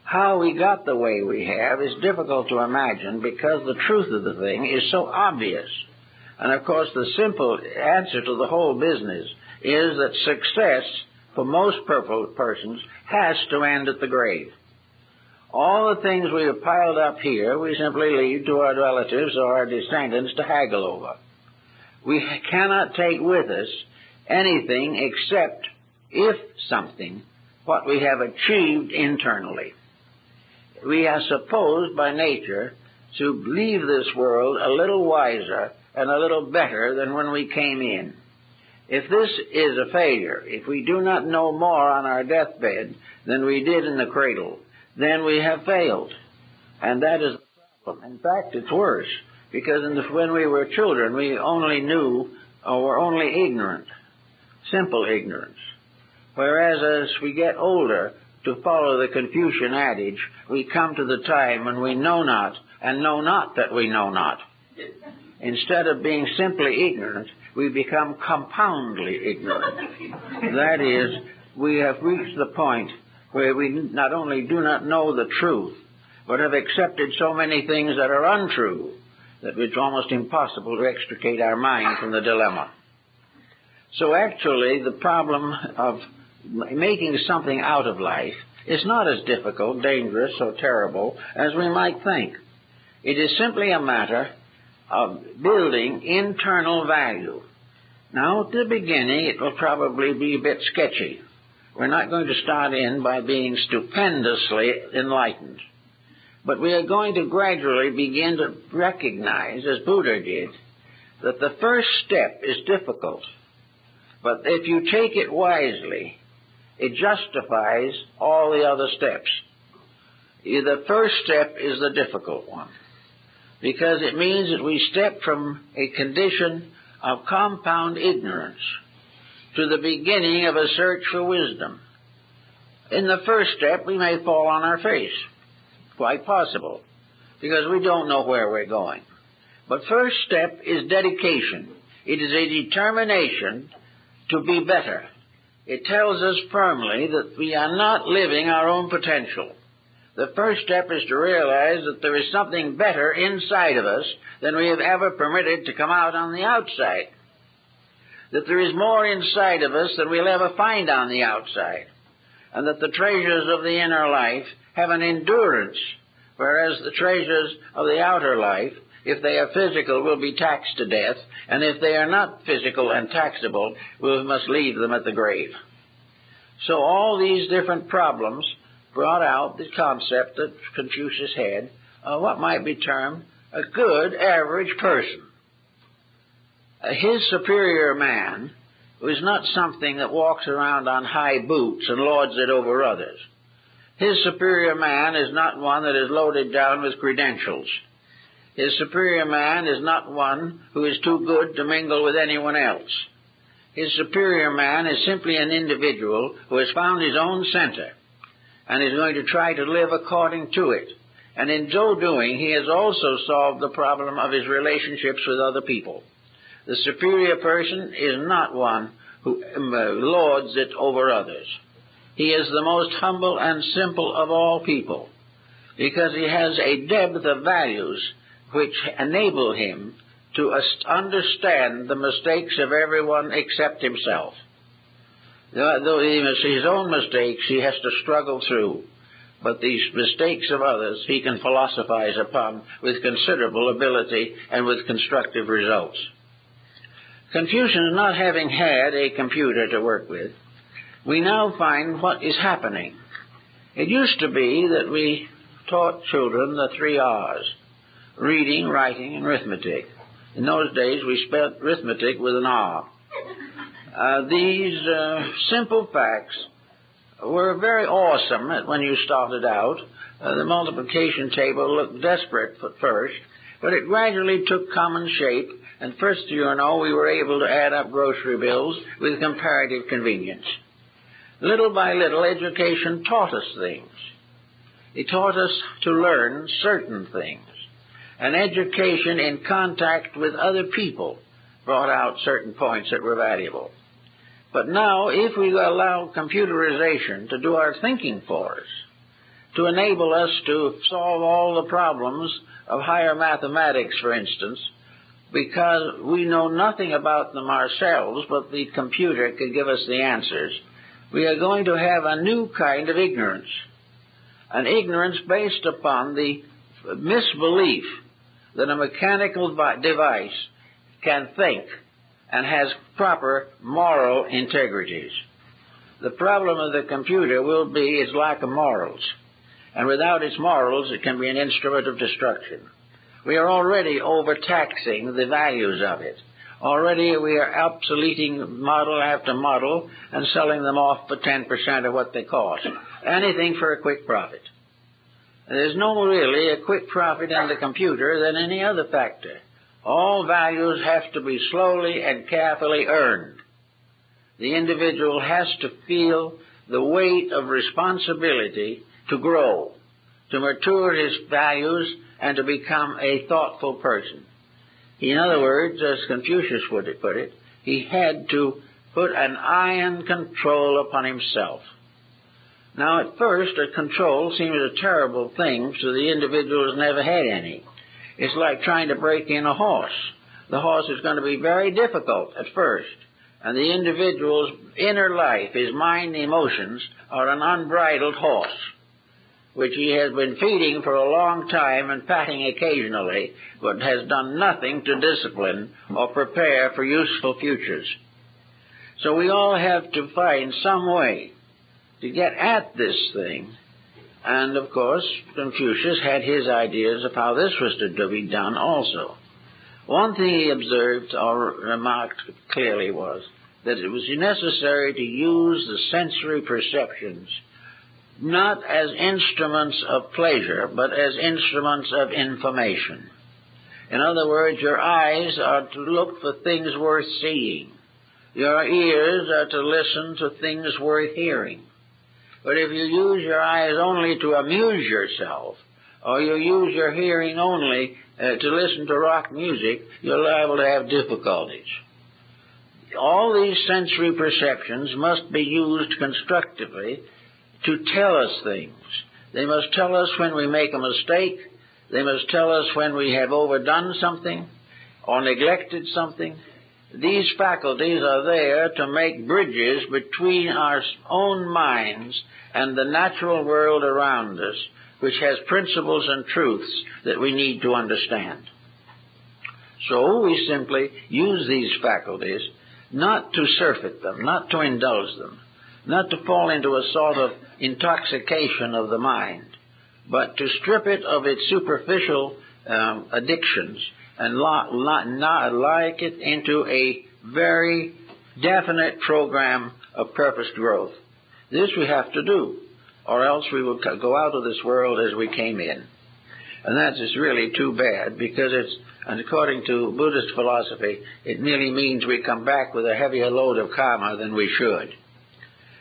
How we got the way we have is difficult to imagine because the truth of the thing is so obvious. And of course the simple answer to the whole business is that success for most persons has to end at the grave. All the things we have piled up here, we simply leave to our relatives or our descendants to haggle over. We cannot take with us anything except, if something, what we have achieved internally. We are supposed by nature to leave this world a little wiser and a little better than when we came in. If this is a failure, if we do not know more on our deathbed than we did in the cradle, then we have failed. And that is the problem. In fact, it's worse, because when we were children, we only knew or were only ignorant, simple ignorance. Whereas as we get older, to follow the Confucian adage, we come to the time when we know not, and know not that we know not. Instead of being simply ignorant, we become compoundly ignorant. That is, we have reached the point where we not only do not know the truth, but have accepted so many things that are untrue that it's almost impossible to extricate our mind from the dilemma. So actually, the problem of making something out of life is not as difficult, dangerous, or terrible as we might think. It is simply a matter of building internal value. Now, at the beginning, it will probably be a bit sketchy. We're not going to start in by being stupendously enlightened. But we are going to gradually begin to recognize, as Buddha did, that the first step is difficult. But if you take it wisely, it justifies all the other steps. The first step is the difficult one, because it means that we step from a condition of compound ignorance to the beginning of a search for wisdom. In the first step, we may fall on our face. Quite possible, because we don't know where we're going. But first step is dedication. It is a determination to be better. It tells us firmly that we are not living our own potential. The first step is to realize that there is something better inside of us than we have ever permitted to come out on the outside. That there is more inside of us than we'll ever find on the outside. And that the treasures of the inner life have an endurance, whereas the treasures of the outer life, if they are physical, will be taxed to death, and if they are not physical and taxable, we must leave them at the grave. So all these different problems brought out the concept that Confucius had of what might be termed a good average person. His superior man was not something that walks around on high boots and lords it over others. His superior man is not one that is loaded down with credentials. His superior man is not one who is too good to mingle with anyone else. His superior man is simply an individual who has found his own center. and is going to try to live according to it. And in so doing, he has also solved the problem of his relationships with other people. The superior person is not one who lords it over others. He is the most humble and simple of all people, because he has a depth of values which enable him to understand the mistakes of everyone except himself. Though his own mistakes he has to struggle through, but these mistakes of others he can philosophize upon with considerable ability and with constructive results. Confucius, not having had a computer to work with, we now find what is happening. It used to be that we taught children the 3 R's, reading, writing, and arithmetic. In those days we spelled arithmetic with an R. These simple facts were very awesome when you started out. The multiplication table looked desperate at first, but it gradually took common shape, and first you know we were able to add up grocery bills with comparative convenience. Little by little, education taught us things. It taught us to learn certain things. And education in contact with other people brought out certain points that were valuable. But now, if we allow computerization to do our thinking for us, to enable us to solve all the problems of higher mathematics, for instance, because we know nothing about them ourselves, but the computer can give us the answers, we are going to have a new kind of ignorance. An ignorance based upon the misbelief that a mechanical device can think and has proper moral integrities. The problem of the computer will be its lack of morals. And without its morals, it can be an instrument of destruction. We are already overtaxing the values of it. Already we are obsoleting model after model and selling them off for 10% of what they cost. Anything for a quick profit. There's no really a quick profit in the computer than any other factor. All values have to be slowly and carefully earned. The individual has to feel the weight of responsibility to grow, to mature his values, and to become a thoughtful person. In other words, as Confucius would put it, he had to put an iron control upon himself. Now, at first, a control seems a terrible thing to the individual who's never had any. It's like trying to break in a horse. The horse is going to be very difficult at first, and the individual's inner life, his mind and emotions, are an unbridled horse, which he has been feeding for a long time and patting occasionally, but has done nothing to discipline or prepare for useful futures. So we all have to find some way to get at this thing. And, of course, Confucius had his ideas of how this was to be done also. One thing he observed or remarked clearly was that it was necessary to use the sensory perceptions not as instruments of pleasure, but as instruments of information. In other words, your eyes are to look for things worth seeing. Your ears are to listen to things worth hearing. But if you use your eyes only to amuse yourself, or you use your hearing only to listen to rock music, you're liable to have difficulties. All these sensory perceptions must be used constructively to tell us things. They must tell us when we make a mistake. They must tell us when we have overdone something or neglected something. These faculties are there to make bridges between our own minds and the natural world around us, which has principles and truths that we need to understand. So we simply use these faculties not to surfeit them, not to indulge them, not to fall into a sort of intoxication of the mind, but to strip it of its superficial addictions and like it into a very definite program of purposed growth. This we have to do, or else we will go out of this world as we came in. And that is really too bad, because it's, and according to Buddhist philosophy, it merely means we come back with a heavier load of karma than we should.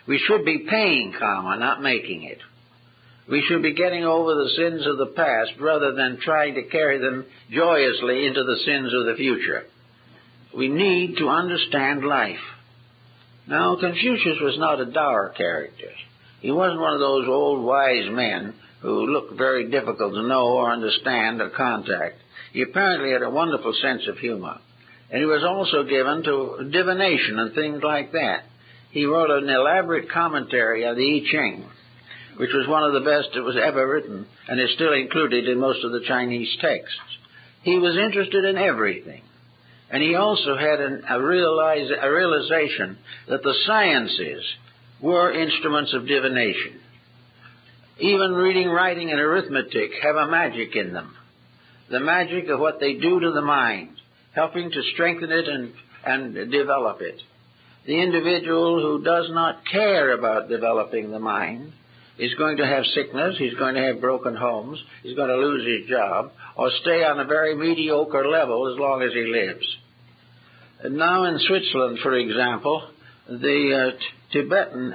We should be paying karma, not making it. We should be getting over the sins of the past rather than trying to carry them joyously into the sins of the future. We need to understand life. Now, Confucius was not a dour character. He wasn't one of those old wise men who looked very difficult to know or understand or contact. He apparently had a wonderful sense of humor. And he was also given to divination and things like that. He wrote an elaborate commentary on the I Ching, which was one of the best that was ever written, and is still included in most of the Chinese texts. He was interested in everything. And he also had a realization that the sciences were instruments of divination. Even reading, writing, and arithmetic have a magic in them. The magic of what they do to the mind, helping to strengthen it and develop it. The individual who does not care about developing the mind is going to have sickness, he's going to have broken homes, he's going to lose his job, or stay on a very mediocre level as long as he lives. And now in Switzerland, for example, the Tibetan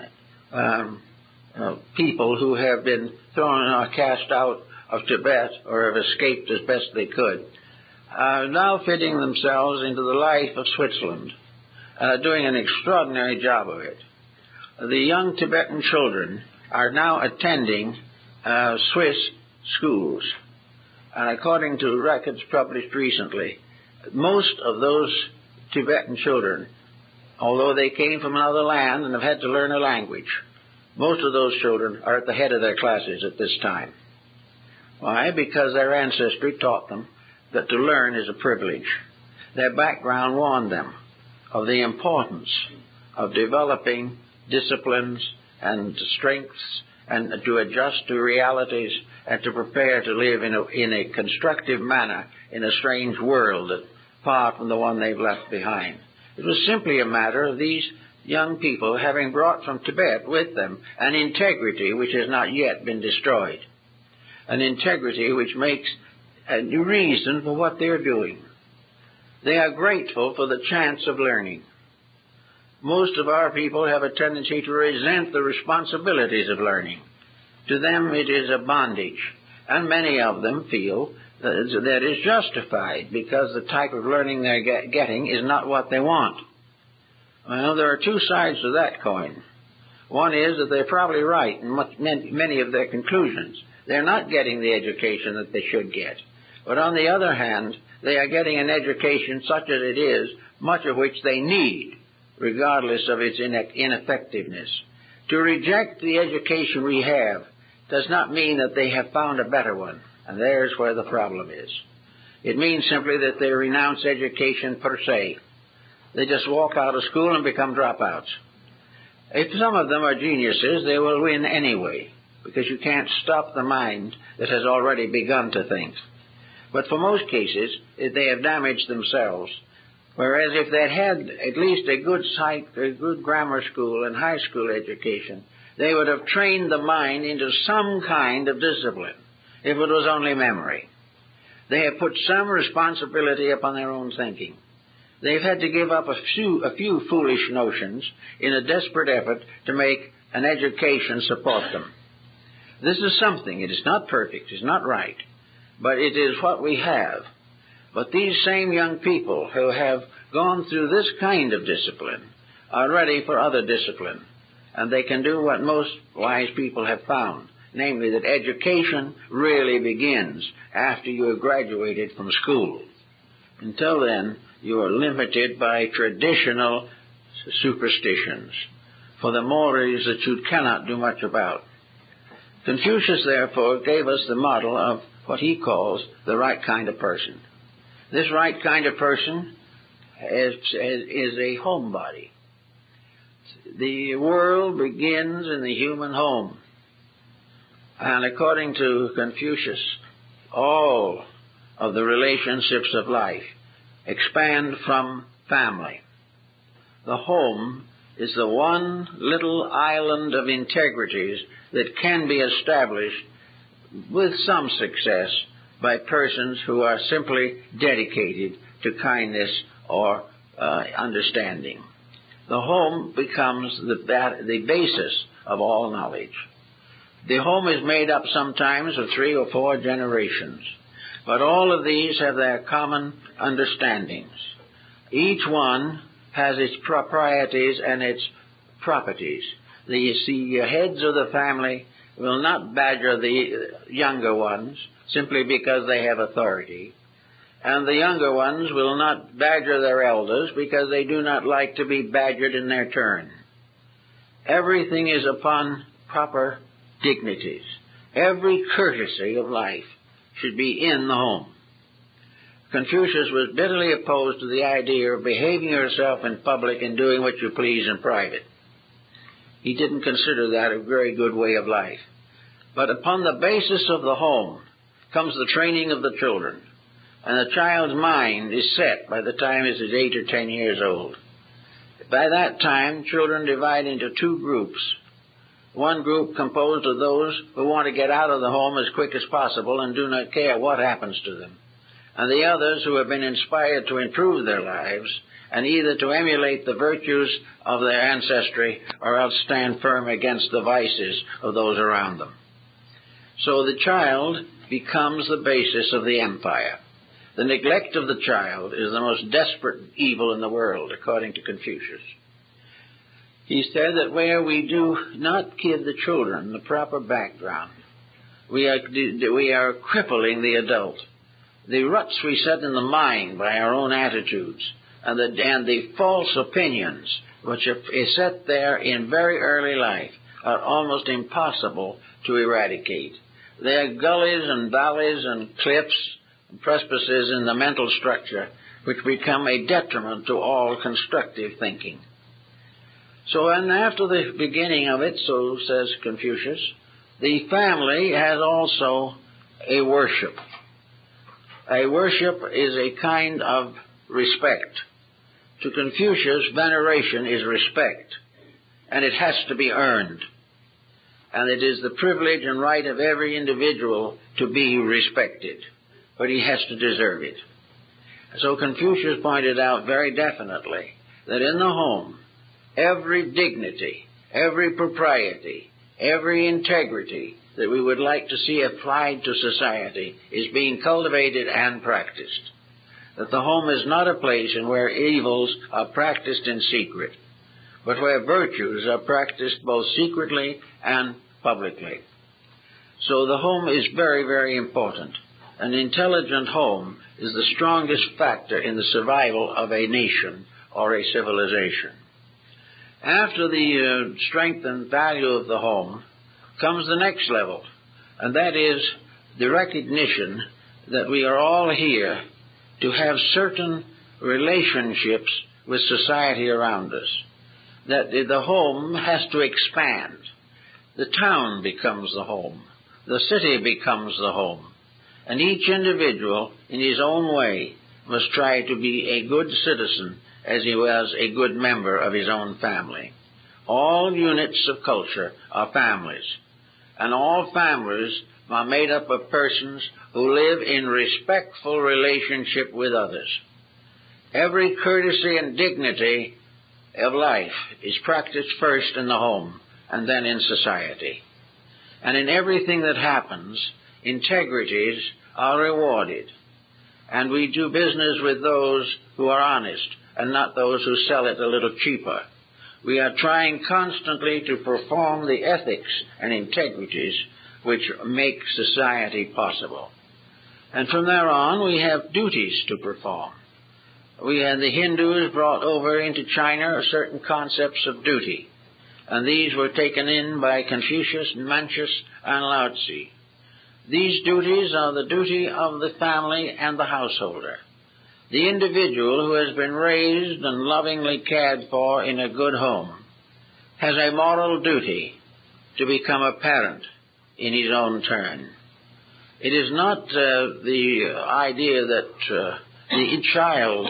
people who have been thrown or cast out of Tibet or have escaped as best they could are now fitting themselves into the life of Switzerland and are doing an extraordinary job of it. The young Tibetan children are now attending Swiss schools. And according to records published recently, most of those Tibetan children, although they came from another land and have had to learn a language, most of those children are at the head of their classes at this time. Why? Because their ancestry taught them that to learn is a privilege. Their background warned them of the importance of developing disciplines and strengths and to adjust to realities and to prepare to live in a constructive manner in a strange world far from the one they've left behind. It was simply a matter of these young people having brought from Tibet with them an integrity which has not yet been destroyed, an integrity which makes a reason for what they're doing. They are grateful for the chance of learning. Most of our people have a tendency to resent the responsibilities of learning. To them it is a bondage, and many of them feel that is justified because the type of learning they're getting is not what they want. Well, there are two sides to that coin. One is that they're probably right in many of their conclusions. They're not getting the education that they should get. But on the other hand, they are getting an education such as it is, much of which they need, regardless of its ineffectiveness. To reject the education we have does not mean that they have found a better one, and there's where the problem is. It means simply that they renounce education per se. They just walk out of school and become dropouts. If some of them are geniuses, they will win anyway, because you can't stop the mind that has already begun to think. But for most cases, they have damaged themselves. Whereas if they'd had at least a good grammar school and high school education, they would have trained the mind into some kind of discipline, if it was only memory. They have put some responsibility upon their own thinking. They've had to give up a few foolish notions in a desperate effort to make an education support them. This is something. It is not perfect. It's not right. But it is what we have. But these same young people who have gone through this kind of discipline are ready for other discipline. And they can do what most wise people have found, namely that education really begins after you have graduated from school. Until then, you are limited by traditional superstitions for the mores that you cannot do much about. Confucius, therefore, gave us the model of what he calls the right kind of person. This right kind of person is a homebody. The world begins in the human home. And according to Confucius, all of the relationships of life expand from family. The home is the one little island of integrities that can be established with some success by persons who are simply dedicated to kindness or understanding. The home becomes the basis of all knowledge. The home is made up sometimes of 3 or 4 generations, but all of these have their common understandings. Each one has its proprieties and its properties. The heads of the family will not badger the younger ones simply because they have authority, and the younger ones will not badger their elders because they do not like to be badgered in their turn. Everything is upon proper dignities. Every courtesy of life should be in the home. Confucius was bitterly opposed to the idea of behaving yourself in public and doing what you please in private. He didn't consider that a very good way of life. But upon the basis of the home comes the training of the children, and the child's mind is set by the time it is 8 or 10 years old. By that time, children divide into 2 groups. One group composed of those who want to get out of the home as quick as possible and do not care what happens to them, and the others who have been inspired to improve their lives and either to emulate the virtues of their ancestry or else stand firm against the vices of those around them. So the child becomes the basis of the empire. The neglect of the child is the most desperate evil in the world, according to Confucius. He said that where we do not give the children the proper background, we are crippling the adult. The ruts we set in the mind by our own attitudes and the false opinions which are set there in very early life are almost impossible to eradicate. They are gullies and valleys and cliffs and precipices in the mental structure which become a detriment to all constructive thinking. So, and after the beginning of it, so says Confucius, the family has also a worship. A worship is a kind of respect. To Confucius, veneration is respect, and it has to be earned. And it is the privilege and right of every individual to be respected, but he has to deserve it. So Confucius pointed out very definitely that in the home, every dignity, every propriety, every integrity that we would like to see applied to society is being cultivated and practiced. That the home is not a place in where evils are practiced in secret, but where virtues are practiced both secretly and publicly. So the home is very, very important. An intelligent home is the strongest factor in the survival of a nation or a civilization. After the strength and value of the home comes the next level, and that is the recognition that we are all here to have certain relationships with society around us, that the home has to expand. The town becomes the home. The city becomes the home. And each individual, in his own way, must try to be a good citizen as he was a good member of his own family. All units of culture are families, and all families are made up of persons who live in respectful relationship with others. Every courtesy and dignity of life is practiced first in the home and then in society. And in everything that happens, integrities are rewarded. And we do business with those who are honest and not those who sell it a little cheaper. We are trying constantly to perform the ethics and integrities which make society possible. And from there on, we have duties to perform. The Hindus brought over into China certain concepts of duty, and these were taken in by Confucius, Mencius, and Lao Tzu. These duties are the duty of the family and the householder. The individual who has been raised and lovingly cared for in a good home has a moral duty to become a parent in his own turn. It is not the idea that the child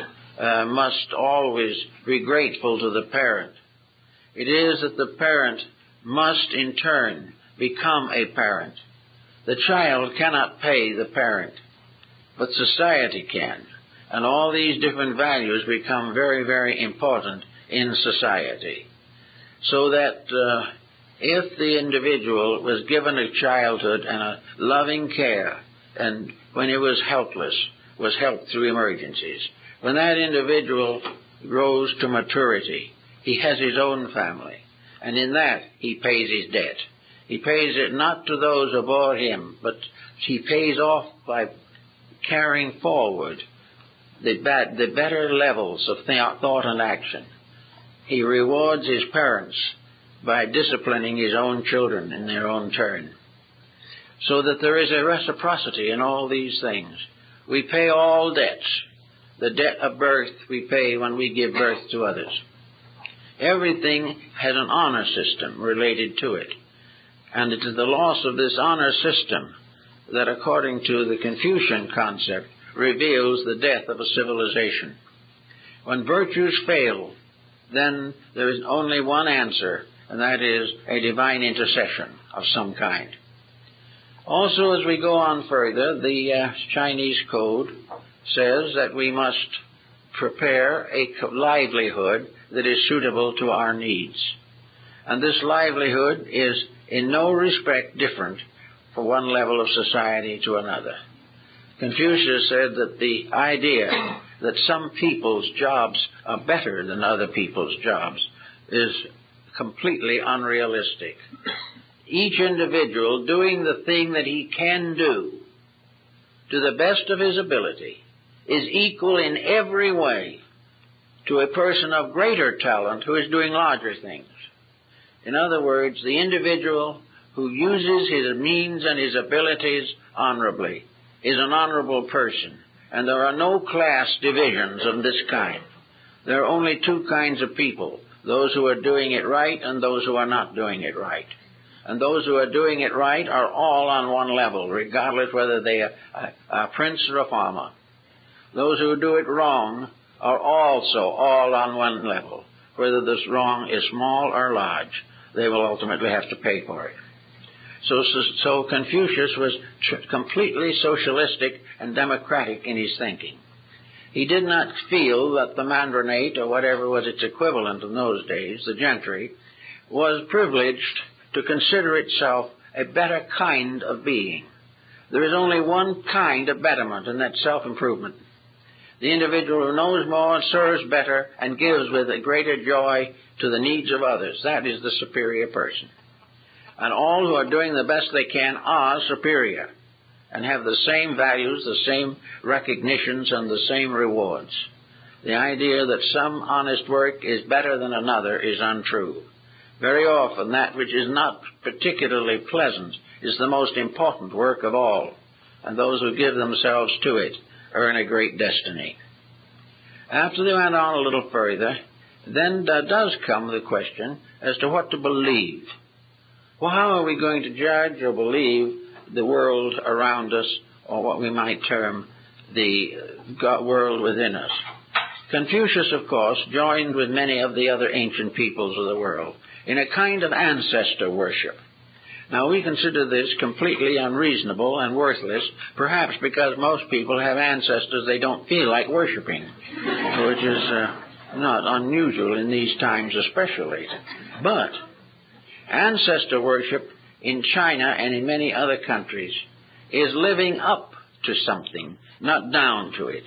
must always be grateful to the parent. It is that the parent must in turn become a parent. The child cannot pay the parent, but society can. And all these different values become very, very important in society. So that if the individual was given a childhood and a loving care, and when he was helpless, was helped through emergencies, when that individual grows to maturity, he has his own family, and in that he pays his debt. He pays it not to those who bought him, but he pays off by carrying forward the better levels of thought and action. He rewards his parents by disciplining his own children in their own turn. So that there is a reciprocity in all these things. We pay all debts. The debt of birth we pay when we give birth to others. Everything has an honor system related to it. And it is the loss of this honor system that, according to the Confucian concept, reveals the death of a civilization. When virtues fail, then there is only one answer, and that is a divine intercession of some kind. Also, as we go on further, the Chinese code says that we must prepare a livelihood that is suitable to our needs. And this livelihood is in no respect different from one level of society to another. Confucius said that the idea that some people's jobs are better than other people's jobs is completely unrealistic. Each individual doing the thing that he can do to the best of his ability is equal in every way to a person of greater talent who is doing larger things. In other words, the individual who uses his means and his abilities honorably is an honorable person, and there are no class divisions of this kind. There are only two kinds of people, those who are doing it right and those who are not doing it right. And those who are doing it right are all on one level, regardless whether they are a prince or a farmer. Those who do it wrong are also all on one level. Whether this wrong is small or large, they will ultimately have to pay for it. So Confucius was completely socialistic and democratic in his thinking. He did not feel that the mandarinate, or whatever was its equivalent in those days, the gentry, was privileged to consider itself a better kind of being. There is only one kind of betterment, and that's self-improvement. The individual who knows more, serves better, and gives with a greater joy to the needs of others. That is the superior person. And all who are doing the best they can are superior and have the same values, the same recognitions, and the same rewards. The idea that some honest work is better than another is untrue. Very often that which is not particularly pleasant is the most important work of all, and those who give themselves to it earn a great destiny. After they went on a little further, then does come the question as to what to believe. Well, how are we going to judge or believe the world around us, or what we might term the world within us? Confucius, of course, joined with many of the other ancient peoples of the world in a kind of ancestor worship. Now, we consider this completely unreasonable and worthless, perhaps because most people have ancestors they don't feel like worshiping, which is not unusual in these times especially. But ancestor worship in China and in many other countries is living up to something, not down to it.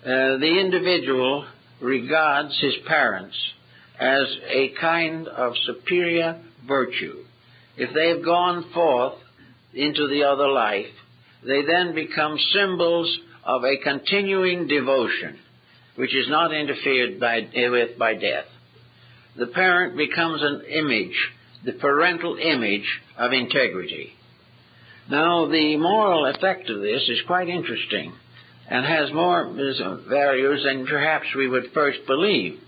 The individual regards his parents as a kind of superior virtue. If they've gone forth into the other life, they then become symbols of a continuing devotion, which is not interfered with by death. The parent becomes an image, the parental image of integrity. Now, the moral effect of this is quite interesting and has more values than perhaps we would first believe.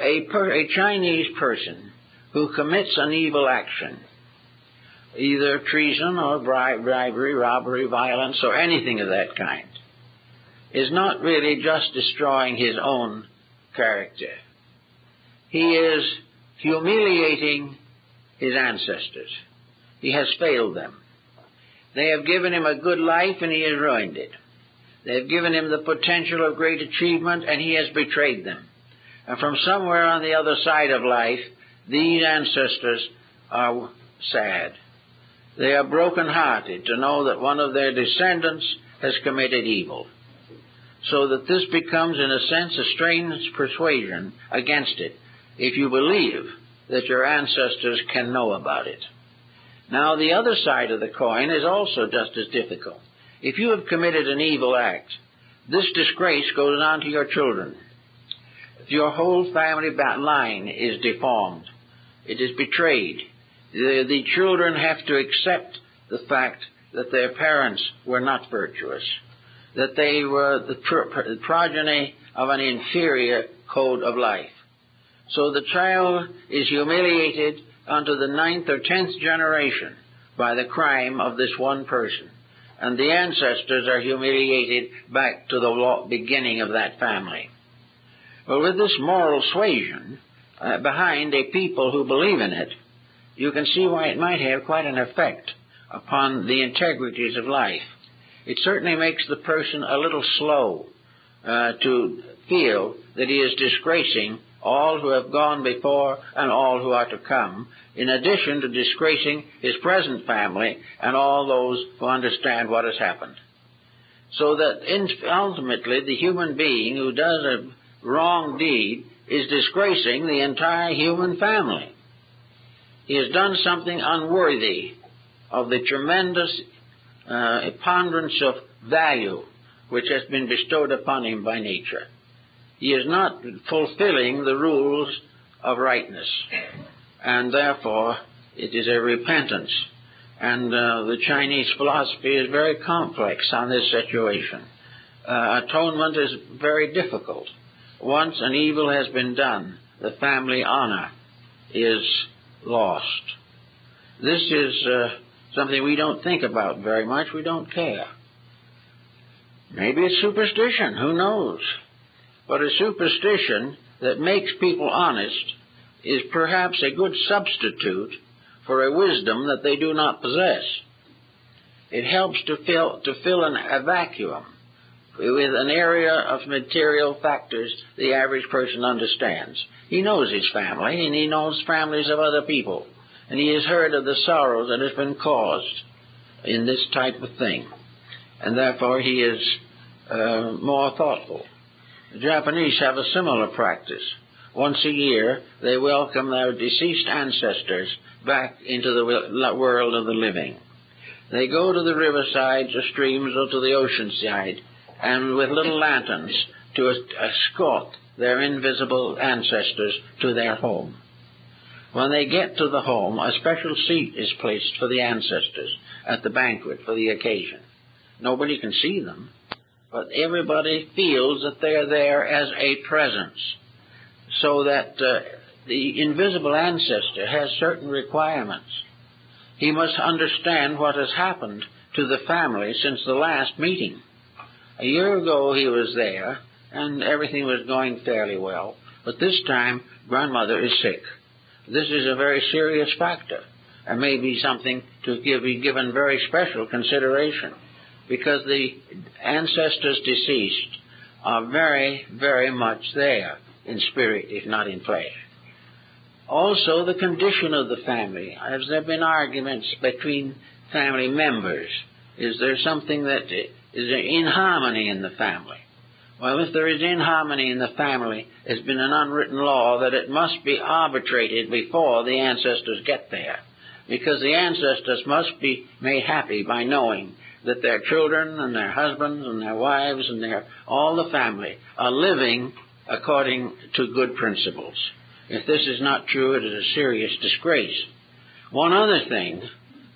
A Chinese person who commits an evil action, either treason or bribery, robbery, violence, or anything of that kind, is not really just destroying his own character. He is humiliating his ancestors. He has failed them. They have given him a good life and he has ruined it. They have given him the potential of great achievement and he has betrayed them. And from somewhere on the other side of life, these ancestors are sad. They are broken-hearted to know that one of their descendants has committed evil, so that this becomes, in a sense, a strange persuasion against it, if you believe that your ancestors can know about it. Now, the other side of the coin is also just as difficult. If you have committed an evil act, this disgrace goes on to your children. If your whole family line is deformed, it is betrayed. The children have to accept the fact that their parents were not virtuous, that they were the progeny of an inferior code of life. So the child is humiliated unto the 9th or 10th generation by the crime of this one person. And the ancestors are humiliated back to the beginning of that family. Well, with this moral suasion behind a people who believe in it, you can see why it might have quite an effect upon the integrities of life. It certainly makes the person a little slow to feel that he is disgracing all who have gone before and all who are to come, in addition to disgracing his present family and all those who understand what has happened. So that ultimately the human being who does a wrong deed is disgracing the entire human family. He has done something unworthy of the tremendous ponderance of value which has been bestowed upon him by nature. He is not fulfilling the rules of rightness, and therefore it is a repentance. And the Chinese philosophy is very complex on this situation. Atonement is very difficult. Once an evil has been done, the family honor is lost. This is something we don't think about very much. We don't care. Maybe it's superstition. Who knows? But a superstition that makes people honest is perhaps a good substitute for a wisdom that they do not possess. It helps to fill a vacuum with an area of material factors the average person understands. He knows his family, and he knows families of other people, and he has heard of the sorrow that has been caused in this type of thing, and therefore he is more thoughtful. The Japanese have a similar practice. Once a year, they welcome their deceased ancestors back into the world of the living. They go to the riversides or streams or to the ocean side, and with little lanterns to escort their invisible ancestors to their home. When they get to the home, a special seat is placed for the ancestors at the banquet for the occasion. Nobody can see them, but everybody feels that they are there as a presence, so that the invisible ancestor has certain requirements. He must understand what has happened to the family since the last meeting. A year ago he was there, and everything was going fairly well, but this time grandmother is sick. This is a very serious factor, and may be something to be given very special consideration, because the ancestors deceased are very, very much there in spirit, if not in flesh. Also, the condition of the family. Has there been arguments between family members? Is there something that is inharmony in the family? Well, if there is inharmony in the family, there's been an unwritten law that it must be arbitrated before the ancestors get there, because the ancestors must be made happy by knowing that their children and their husbands and their wives and all the family are living according to good principles. If this is not true, it is a serious disgrace. One other thing,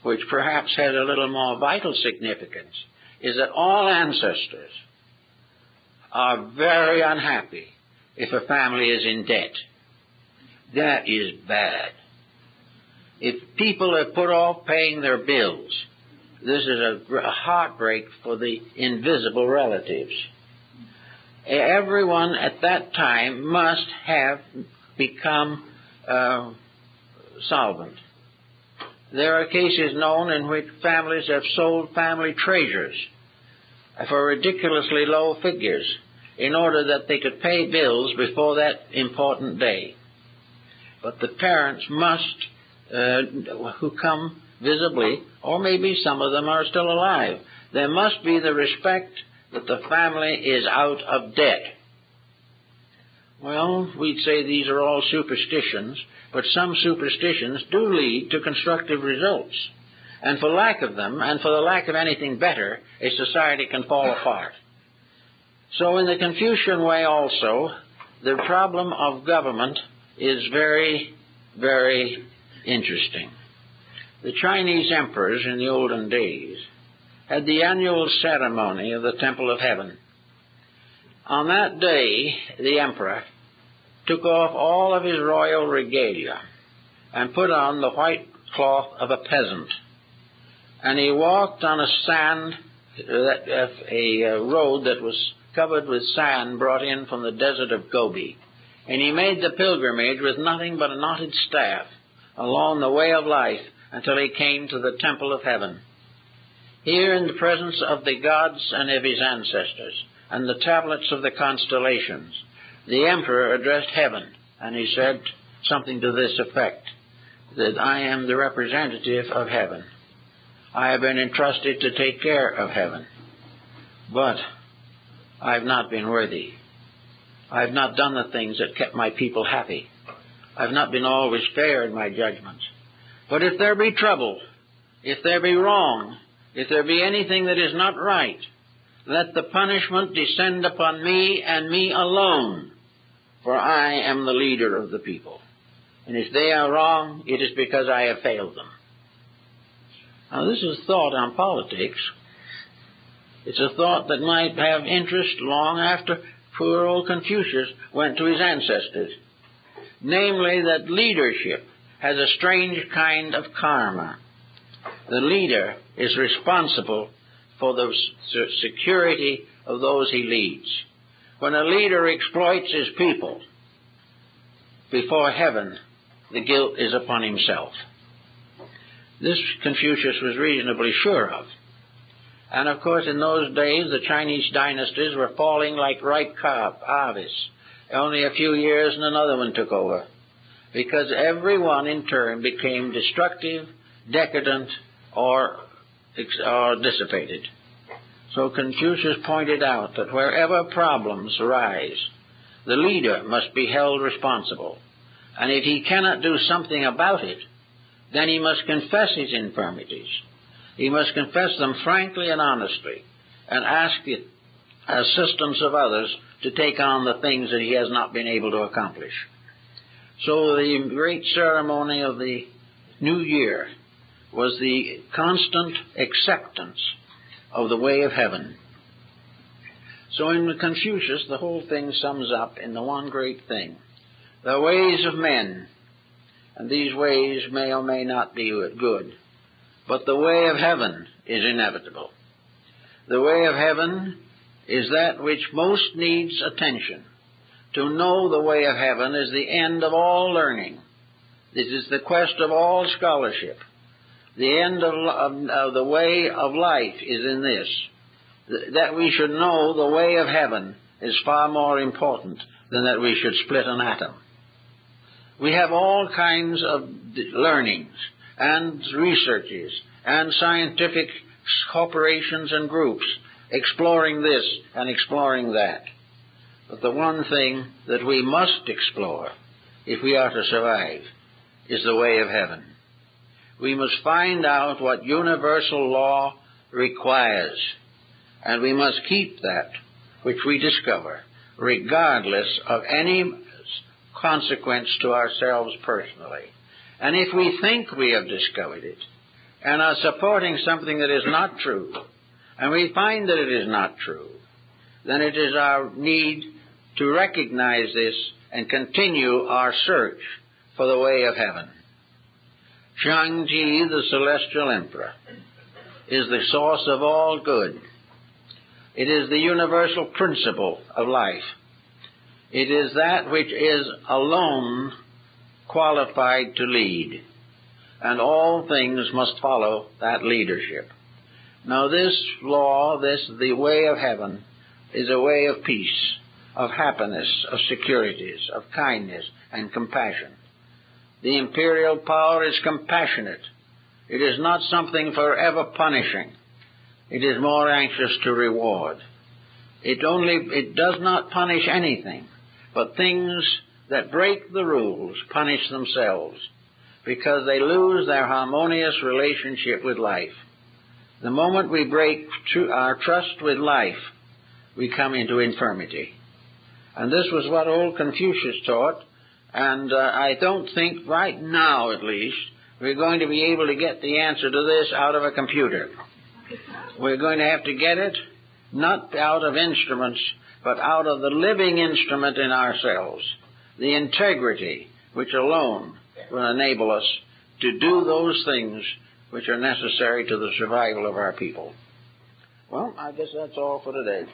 which perhaps has a little more vital significance, is that all ancestors are very unhappy if a family is in debt. That is bad. If people have put off paying their bills, this is a heartbreak for the invisible relatives. Everyone at that time must have become solvent. There are cases known in which families have sold family treasures for ridiculously low figures in order that they could pay bills before that important day. but the parents must, who come visibly, or maybe some of them are still alive, there must be the respect that the family is out of debt. Well, we'd say these are all superstitions, but some superstitions do lead to constructive results. And for lack of them, and for the lack of anything better, a society can fall apart. So in the Confucian way also, the problem of government is very, very interesting. The Chinese emperors in the olden days had the annual ceremony of the Temple of Heaven. On that day, the emperor took off all of his royal regalia and put on the white cloth of a peasant. And he walked on a road that was covered with sand brought in from the desert of Gobi. And he made the pilgrimage with nothing but a knotted staff along the way of life until he came to the Temple of Heaven. Here, in the presence of the gods and of his ancestors and the tablets of the constellations, the emperor addressed heaven, and he said something to this effect, that I am the representative of heaven. I have been entrusted to take care of heaven, but I have not been worthy. I have not done the things that kept my people happy. I have not been always fair in my judgments. But if there be trouble, if there be wrong, if there be anything that is not right, let the punishment descend upon me and me alone, for I am the leader of the people. And if they are wrong, it is because I have failed them. Now, this is thought on politics. It's a thought that might have interest long after poor old Confucius went to his ancestors. Namely, that leadership has a strange kind of karma. The leader is responsible for the security of those he leads. When a leader exploits his people, before heaven, the guilt is upon himself. This Confucius was reasonably sure of. And of course, in those days, the Chinese dynasties were falling like ripe harvests. Only a few years and another one took over, because every one in turn became destructive, decadent, or dissipated. So Confucius pointed out that wherever problems arise, the leader must be held responsible. And if he cannot do something about it, then he must confess his infirmities. He must confess them frankly and honestly, and ask the assistance of others to take on the things that he has not been able to accomplish. So the great ceremony of the New Year was the constant acceptance of the way of heaven. So in Confucius, the whole thing sums up in the one great thing: the ways of men, and these ways may or may not be good, but the way of heaven is inevitable. The way of heaven is that which most needs attention. To know the way of heaven is the end of all learning. This is the quest of all scholarship. The end of the way of life is in this: that we should know the way of heaven is far more important than that we should split an atom. We have all kinds of learnings and researches and scientific corporations and groups exploring this and exploring that. But the one thing that we must explore, if we are to survive, is the way of heaven. We must find out what universal law requires, and we must keep that which we discover, regardless of any consequence to ourselves personally. And if we think we have discovered it, and are supporting something that is not true, and we find that it is not true, then it is our need to recognize this and continue our search for the way of heaven. Shang-Chi, the celestial emperor, is the source of all good. It is the universal principle of life. It is that which is alone qualified to lead, and all things must follow that leadership. Now this law, the way of heaven, is a way of peace, of happiness, of securities, of kindness and compassion. The imperial power is compassionate. It is not something forever punishing. It is more anxious to reward. It does not punish anything, but things that break the rules punish themselves, because they lose their harmonious relationship with life. The moment we break our trust with life, we come into infirmity. And this was what old Confucius taught, and I don't think right now, at least, we're going to be able to get the answer to this out of a computer. We're going to have to get it not out of instruments, but out of the living instrument in ourselves, the integrity which alone will enable us to do those things which are necessary to the survival of our people. Well, I guess that's all for today.